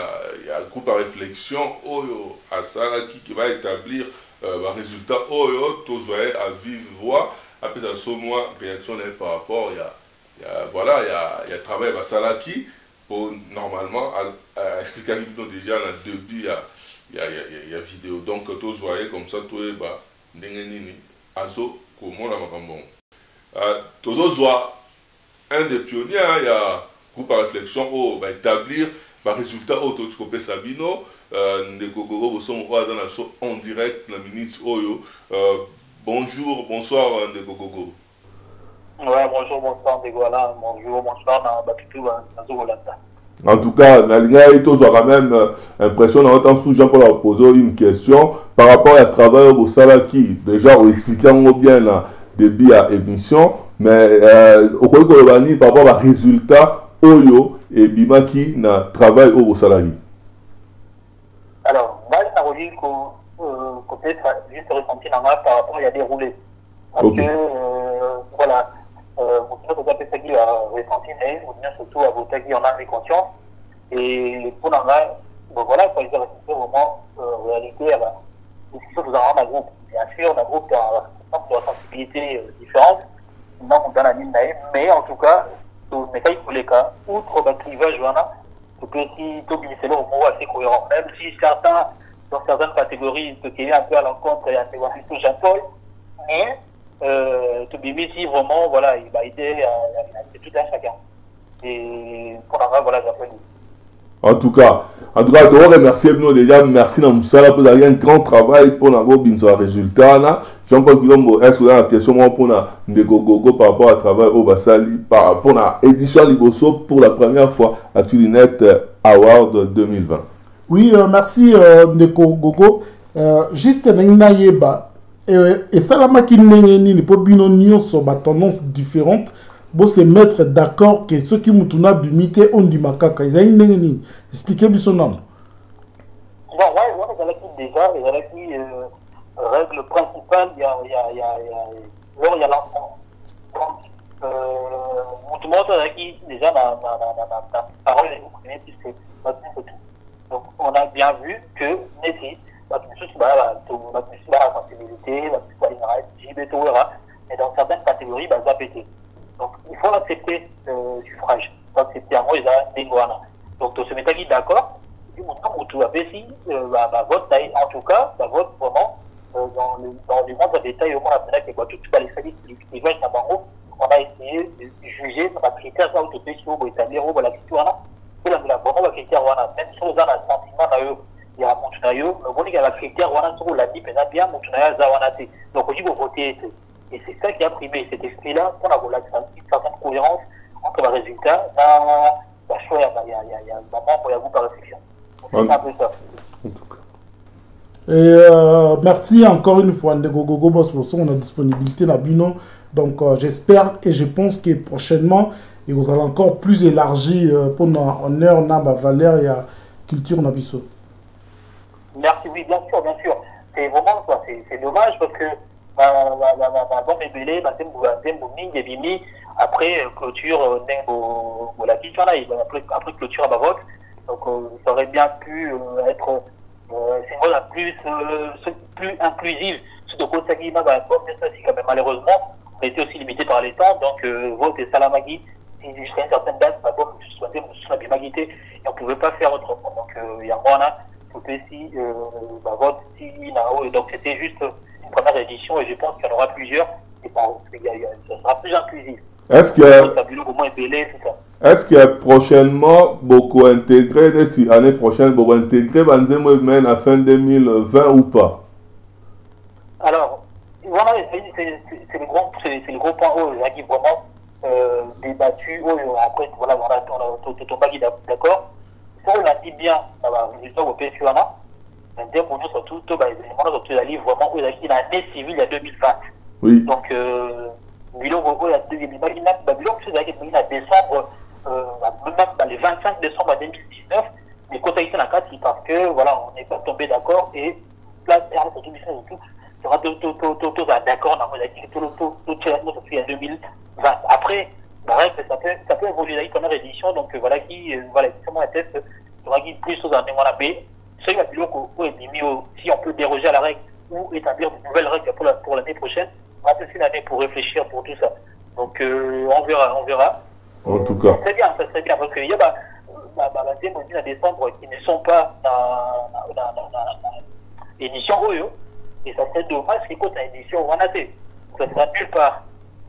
a un groupe à réflexion, Oyo Asala qui va établir un résultat, Oyo, tous voyez à vive voix, après ça, sur moi, réaction par rapport, il y a travail à Salaki. Pour normalement expliquer déjà dans le début il y a vidéo donc tous voyez comme ça tout est bas nini azo comment la macambon tous voient un des pionniers il y a groupe à réflexion au établir résultat auto tu Sabino de gogo vous sont en direct la minute oyo bonjour bonsoir de gogo. Ouais, bonjour, bonsoir, Dégoala. Bonjour, bonsoir, en tout cas, Nalinga et tous aura même impression d'entendre sous Jean-Paul a posé une question par rapport à travail au Salaki. Déjà, on expliquait bien le début à l'émission, mais au Kolobani par rapport à résultat Oyo et Bimaki na travail au Salaki. Alors, moi, ça redit que peut-être juste ressenti par rapport à déroulé. Parce que, voilà. Vous avez qui a ressenti, mais surtout à voter qui en a les conscience. Et pour nous, voilà, il faut vraiment en réalité, discussion nous avons un groupe. Bien sûr, on a un groupe de sensibilité différente. Non, on donne la ligne mais en tout cas, tous les cas, outre le clivage, voilà, c'est que si tout le monde est assez cohérent, même si certains dans certaines catégories, ce qui est un peu à l'encontre et à Jean-Paul, mais tout si vraiment, voilà, il va aider tout un chacun. Et pour la voilà, j'appelle. En tout cas, je dois remercier nous déjà. Merci à Moussala pour un grand travail pour avoir un résultat. Jean-Paul Kilombo, est-ce que vous avez une question pour Gogo par rapport au travail au Bassali, par rapport à l'édition Liboso pour la première fois à Tulinet Award 2020? Oui, merci Ndeko Gogo. Juste Nayeba. Et ça, la machine pour bino sur ma tendance différente. Pour se mettre d'accord que ceux qui m'ont bimité ont dit makaka. Ils ont une expliquez-moi son nom. Bon, ouais, déjà, il y a la règle principale, il y a l'enfant. Donc, tout le monde qui déjà la parole est comprenée puisque donc on a bien vu que Nessie, la sensibilité, mais dans certaines catégories, ça pété. Donc il faut accepter le suffrage. Il faut accepter à moi, ils ont des moines. Donc on se met d'accord. Tout a fait si vote, en tout cas, vote vraiment dans le monde de détail, on a fait que tout les services qui veulent on a essayé de juger par les critères ça où pour établir la question là. Pour la vraiment critère on a même chose dans le sentiment il y a mon tunayo, le bon il y a la critère on a sur la dit bien mon tunayo zawanate. Donc il faut voter et c'est ça qui a primé cet esprit là pour avoir une certaine cohérence entre les résultats la choix il y a vraiment pour vous par réflexion. C'est un peu ça. Et merci encore une fois Ndeko Gogo Boss pour son disponibilité dans Bino. Donc j'espère et je pense que prochainement et vous allez encore plus élargir pour en heure na valeur et culture nabiso. Merci, oui, bien sûr. C'est vraiment quoi, c'est dommage parce que bon mes belés, après clôture la question là, après clôture à Bavoc, donc ça aurait bien pu être plus inclusive. Surtout que ça malheureusement, on a été aussi limité par les temps, donc vote et salamagi, jusqu'à une certaine date, et on ne pouvait pas faire autrement. Donc il y a moi là, si vote si donc c'était juste une première édition et je pense qu'il y en aura plusieurs et ça sera plus inclusif. Est-ce qu'il y a prochainement beaucoup intégré, l'année prochaine, beaucoup intégré Banzemo à fin 2020 ou pas? Alors, voilà, c'est le gros point qui vraiment débattu. Après, voilà, on a pas d'accord. Si on l'a dit bien, ça va, résultat au PSUANA, maintenant pour nous, surtout, les éléments surtout la livre vraiment où il y a l'année civile il y a 2020. Oui. Donc, Bilo Gogo, il y a 2020, il y a décembre, même les 25 décembre 2019, mais quand il y a la 4, parce que, voilà, on n'est pas tombé d'accord et là, surtout, il y aura tout d'accord, on a dit que tout il y a 2020. Après, bref, ça peut évoluer dans la première édition, donc voilà, comment un test, il y aura plus aux années, voilà, mais ce qui va plus haut, si on peut déroger à la règle ou établir de nouvelles règles pour l'année prochaine, on va passer une année pour réfléchir pour tout ça. Donc on verra. En tout cas. Ça serait bien, parce qu'il y a des décembre qui ne sont pas dans l'édition OYO, et ça serait dommage qu'il y ait une édition Wanate. Ça sera nulle part.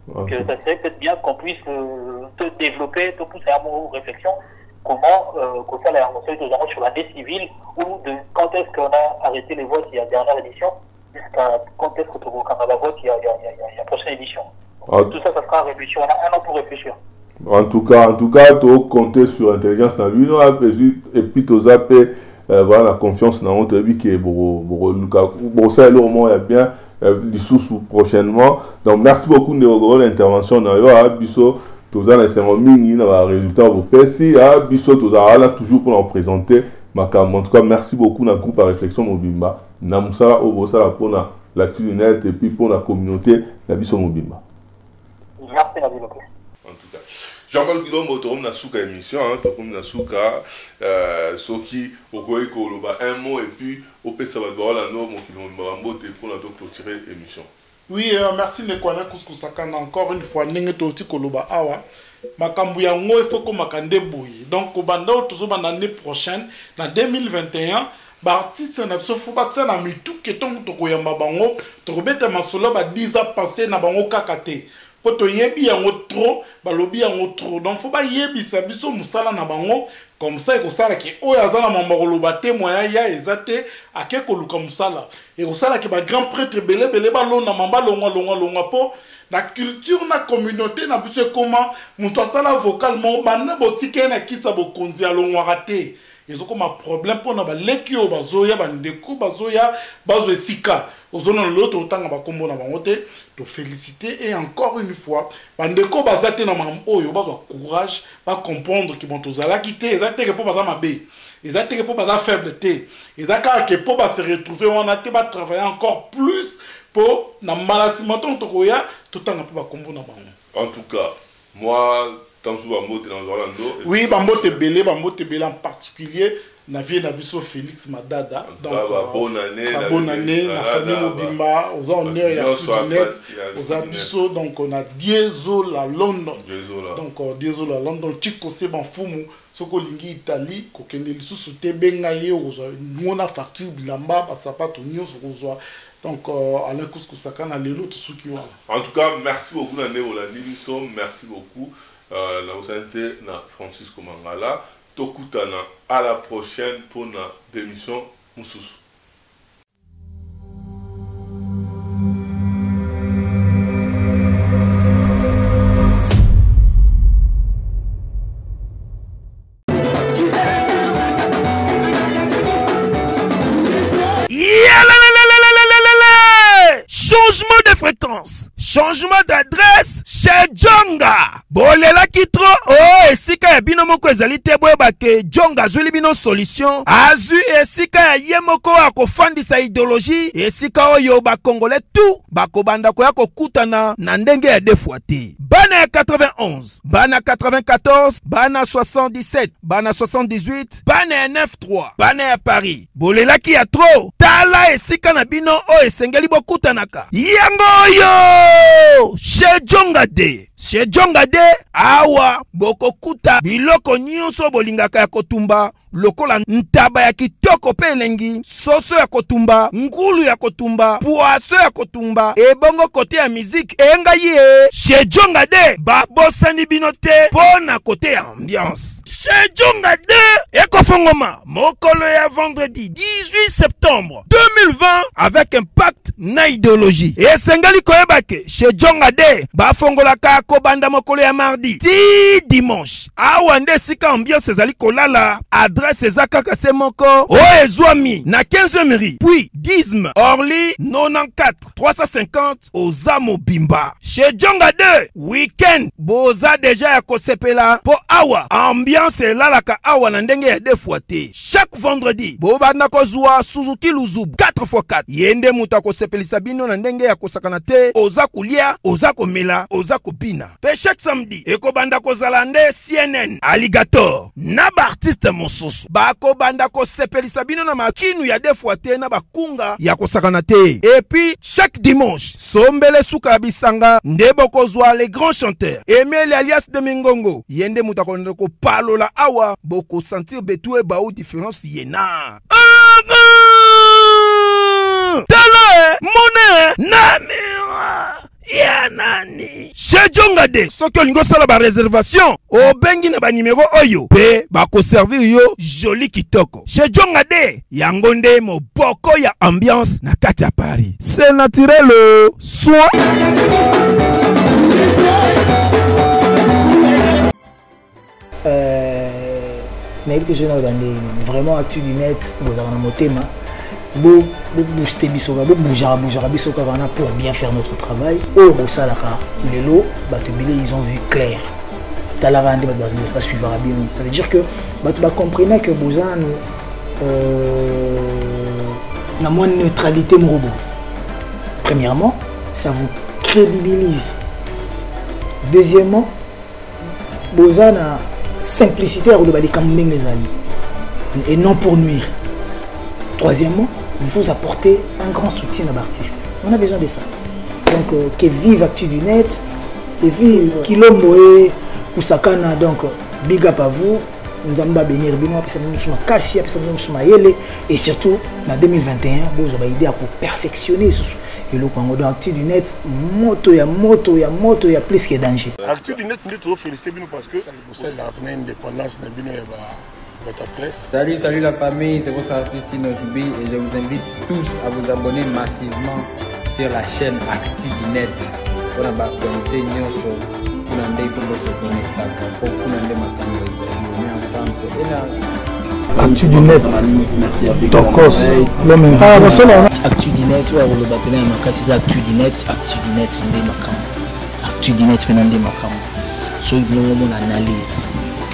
Donc ça serait peut-être bien qu'on puisse te développer, te pousser à mon réflexion, comment qu'on fait la sur l'année civile ou de quand est-ce qu'on a arrêté les votes il y a dernière édition jusqu'à quand est-ce qu'on a la vote il y a prochaine édition. Donc, tout ça sera réfléchir. On a un an pour réfléchir. En tout cas, tu compter sur l'intelligence dans lui, et puis tu zappé voilà la confiance dans notre vie qui est bon ça le moment est bien les sous prochainement. Donc merci beaucoup de l'intervention dans le biso tous les cérémonies dans le résultat au PSI à biso tous là toujours pour en présenter Makam. En tout cas merci beaucoup dans le groupe à réflexion Mobimba Namusa Obosa pour l'actu net et puis pour la communauté la biso Mobimba. Merci Nabil. En tout cas Jean-Paul Kilombo tourne na souka émission tourne na souka soki okoyi koloba un mot et puis au pesa ba la no mo Kilombo mbote pour la clôturer émission. Oui, merci Nekwana Kouskousakana encore une fois ndenge toti koloba awa makambu yango il faut ko makande boyi. Donc au banda toujours l'année prochaine dans 2021 artiste na biso faut batsa na mitu ke ton to koyamba bango to kobeta masolo ba 10 ans passé na bango kakate po to yebi yango trop balobi yango trop donc faut ba yebi sa biso musala na bango comme ça ko sala ki oyo azana mamba koloba te moya ya ezate ake koluka musala et ko sala ki ba grand prêtre belé ba lona mamba longwa po la culture na communauté na biso comment muto sala vocalement bana botike na kitsa bokonzi alongwa raté ils ont comme un problème pour nous lekio bazoya bandeko bazoya bazo esika ozona l'autre autant ba kombo na bangote to féliciter et encore une fois bandeko bazate na mam oyo bazo courage ba comprendre que bon tozala quitter ezate que pour baza mabe ezate que pour baza faible té ezaka que pour ba se retrouver on a te ba travailler encore plus pour na malassement to koya tout temps pour ba kombo na bango. En tout cas moi oui, Bambote Belé en particulier, na vie na biso Félix Madada. Donc, bonne année, la famille Mobimba, aux honneurs et à tout net, aux abisso, donc on a Diesel à London. Donc, Diesel à London, Chico Seban Fumu, Soko Lingi Italie, Kokende Lisusu Tebengaye, on a facture Bilamba, Pasapato News, donc, Alain Kouskou-Saka, na lelo, tout ce qui va. En tout cas, merci beaucoup, Nane Olani, merci beaucoup. La Osante na Francisco Mangala tokutana à la prochaine pour na démission Moussousou. Changement de fréquence, changement d'adresse chez Djonga. Bolela kitro, oh, esika ya bino moko ezali te boyeba ke Djonga azuli bino solution. Azu esika ya ye moko akofandisa idéologie, esika oyo ba Congolais tout bakobanda koya kokutana na ndenge ya defwa te. Bana ya 91, bana 94, bana 77, bana 78, bana ya 93, bana ya Paris. Bolela ki ya tro, tala esika na bino o esengeli bokutanaka. Yango yo! Chez Djonga de. Chez Djonga de, awa bokokuta biloko nyonso bolingaka ya kotumba. Lokola ntaba ya kitoko pe elengi, soso ya kotumba, ngulu ya kotumba, poaso ya kotumba, ebongo kote ya musique enga ye. Chez Djonga de, babosani binote pona kote ya ambiance. Chez Djonga de, ekofongoma, mokolo ya vendredi 18 septembre 2020 avec impact na idéologie. Et sengali koyebake, chez Djonga de, bafongolaka kobanda mokolo ya mardi ti dimanche. Awande sika ambiance ezali kolala, adresse ezaka kase moko o ezwami na 15e mairie puis Disme Orly 94 350 Oza Mobimba. Chez Djonga 2 weekend boza deja ya kosepela po awa ambiance elalaka awa na ndenge ya defwa te. Chaque vendredi bobanda kozwa Suzuki Luzubu 4x4 yende muta kosepelisa bino na ndenge ya kosakana te, oza kulia, oza komela, oza kopina. Pe chaque samedi ekobanda kozala nde CNN Alligator na ba artiste mosusu bako banda kosepelisa bino na makinu ya defwa te na bakunga ya kosakana te. Et puis chaque dimanche sombele suka bisanga nde bokozwa les grands chanteurs Emile alias de Mingongo yende muta konde ko palola awa boko sentir betue ba ou différence yena tala mone namira ya nani. Chez Djonga de, soki olingo sala ba réservation o bengi na ba numéro oyo pe bako servir yo joli kitoko. Chez Djonga de yango nde moboko ya ambiance na kati ya Paris. C'est naturel soit nayebi te na bande vraiment actu du net bozala na motema bo booster bisoka bo boujara bisoka wana pour bien faire notre travail o bosalaka lelo bato bile ils ont vu clair talaka nde bato ba suivre bien. Ça veut dire que bato ba comprendre que bozana no la moins neutralité morobo. Premièrement, ça vous crédibilise. Deuxièmement, bozana simplicité à rouler et non pour nuire. Troisièmement, vous apportez un grand soutien à l'artiste. On a besoin de ça. Donc, que vive Actu du Net, que vive Kilomboé, Kousakana, donc big up à vous. Nzamba bénir bino apesa biso makasi apesa biso mayele et surtout en 2021 vous avez idée pour perfectionner et le Congo donc Actu du Net moto ya plus que danger. Actu du Net nous trop féliciter bino parce que c'est la indépendance de bino et votre presse. Salut la famille, c'est votre artiste Tino Joubi et je vous invite tous à vous abonner massivement sur la chaîne Actu du Net. On a connecté nyonso pour ndé faut se connecter pour ndé makambo Actu du Net Tokos l'homme ah bon c'est là Actu du Net ouais le bapena makasi za Actu du Net ndé makambo Actu du Net pena ndé makambo so ibino mon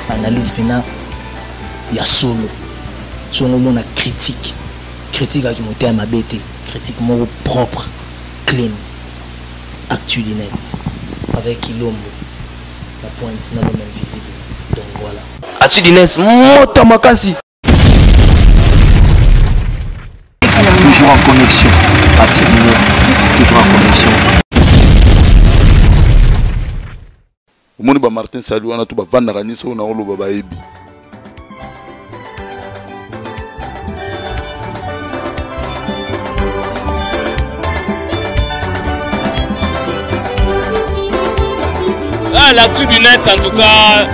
analyse pena ya solo so mon critique à qui monter à ma bête critique mon propre clean Actu du Net avec Ilombo la pointe n'a pas même visible donc voilà Actu du Net moto makasi toujours en connexion Actu du Net toujours en connexion Moni ba Martin Salou on a tout ba vanda kanisa on a oloba ba ebi L'Actu du Net en tout cas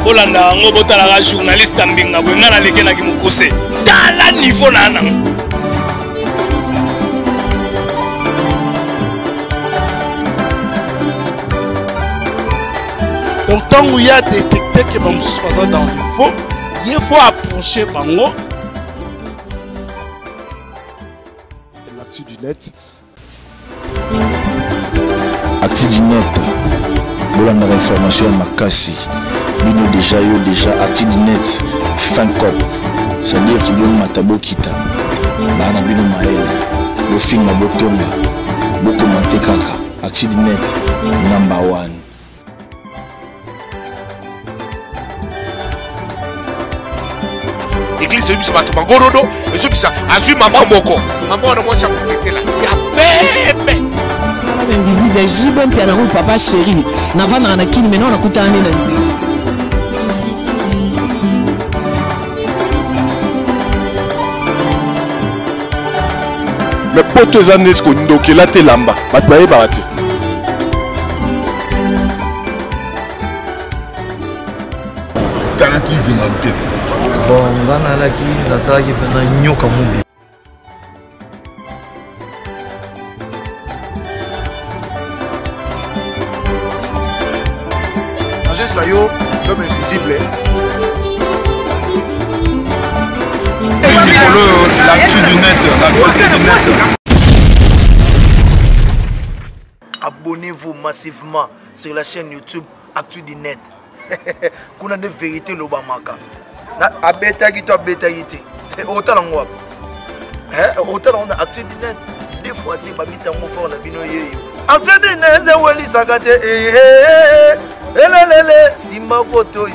Olanda ngobota la journaliste mbinga bwenga na leke na kimukuse tala niveau nana donc tant où il y a détecté que bon se passe dans le faux il faut approcher bango l'Actu du Net Actu du Net Bolanda information makasi bino déjà Actu du Net fin cop c'est-à-dire qu'il y a matabo kita bana bino maele bo filma bo tonga bo commenter kaka Actu du Net number 1 église biso bato bangorodo et ça azui maman moko maman na moi ça kokete là ya bébé invisible jibe mpia na route papa chéri navana na kini maintenant na kutana na nzira le poto zanesco ndokela te lamba bato baye barati Tanakise ma tête bon ngana laki nataki pena nyoka mubi Sayo, l'homme invisible. L'actu du Net, l'actualité du Net. Abonnez-vous massivement sur la chaîne YouTube Actu du Net. Kuna de vérité lobamaka. Na abeta ki to abeta yite. Autant ngwa. Autant on a Actu du Net. Des fois tu babita mo fort na bino yeyo. Actu du Net ze weli sakate elelele simba koto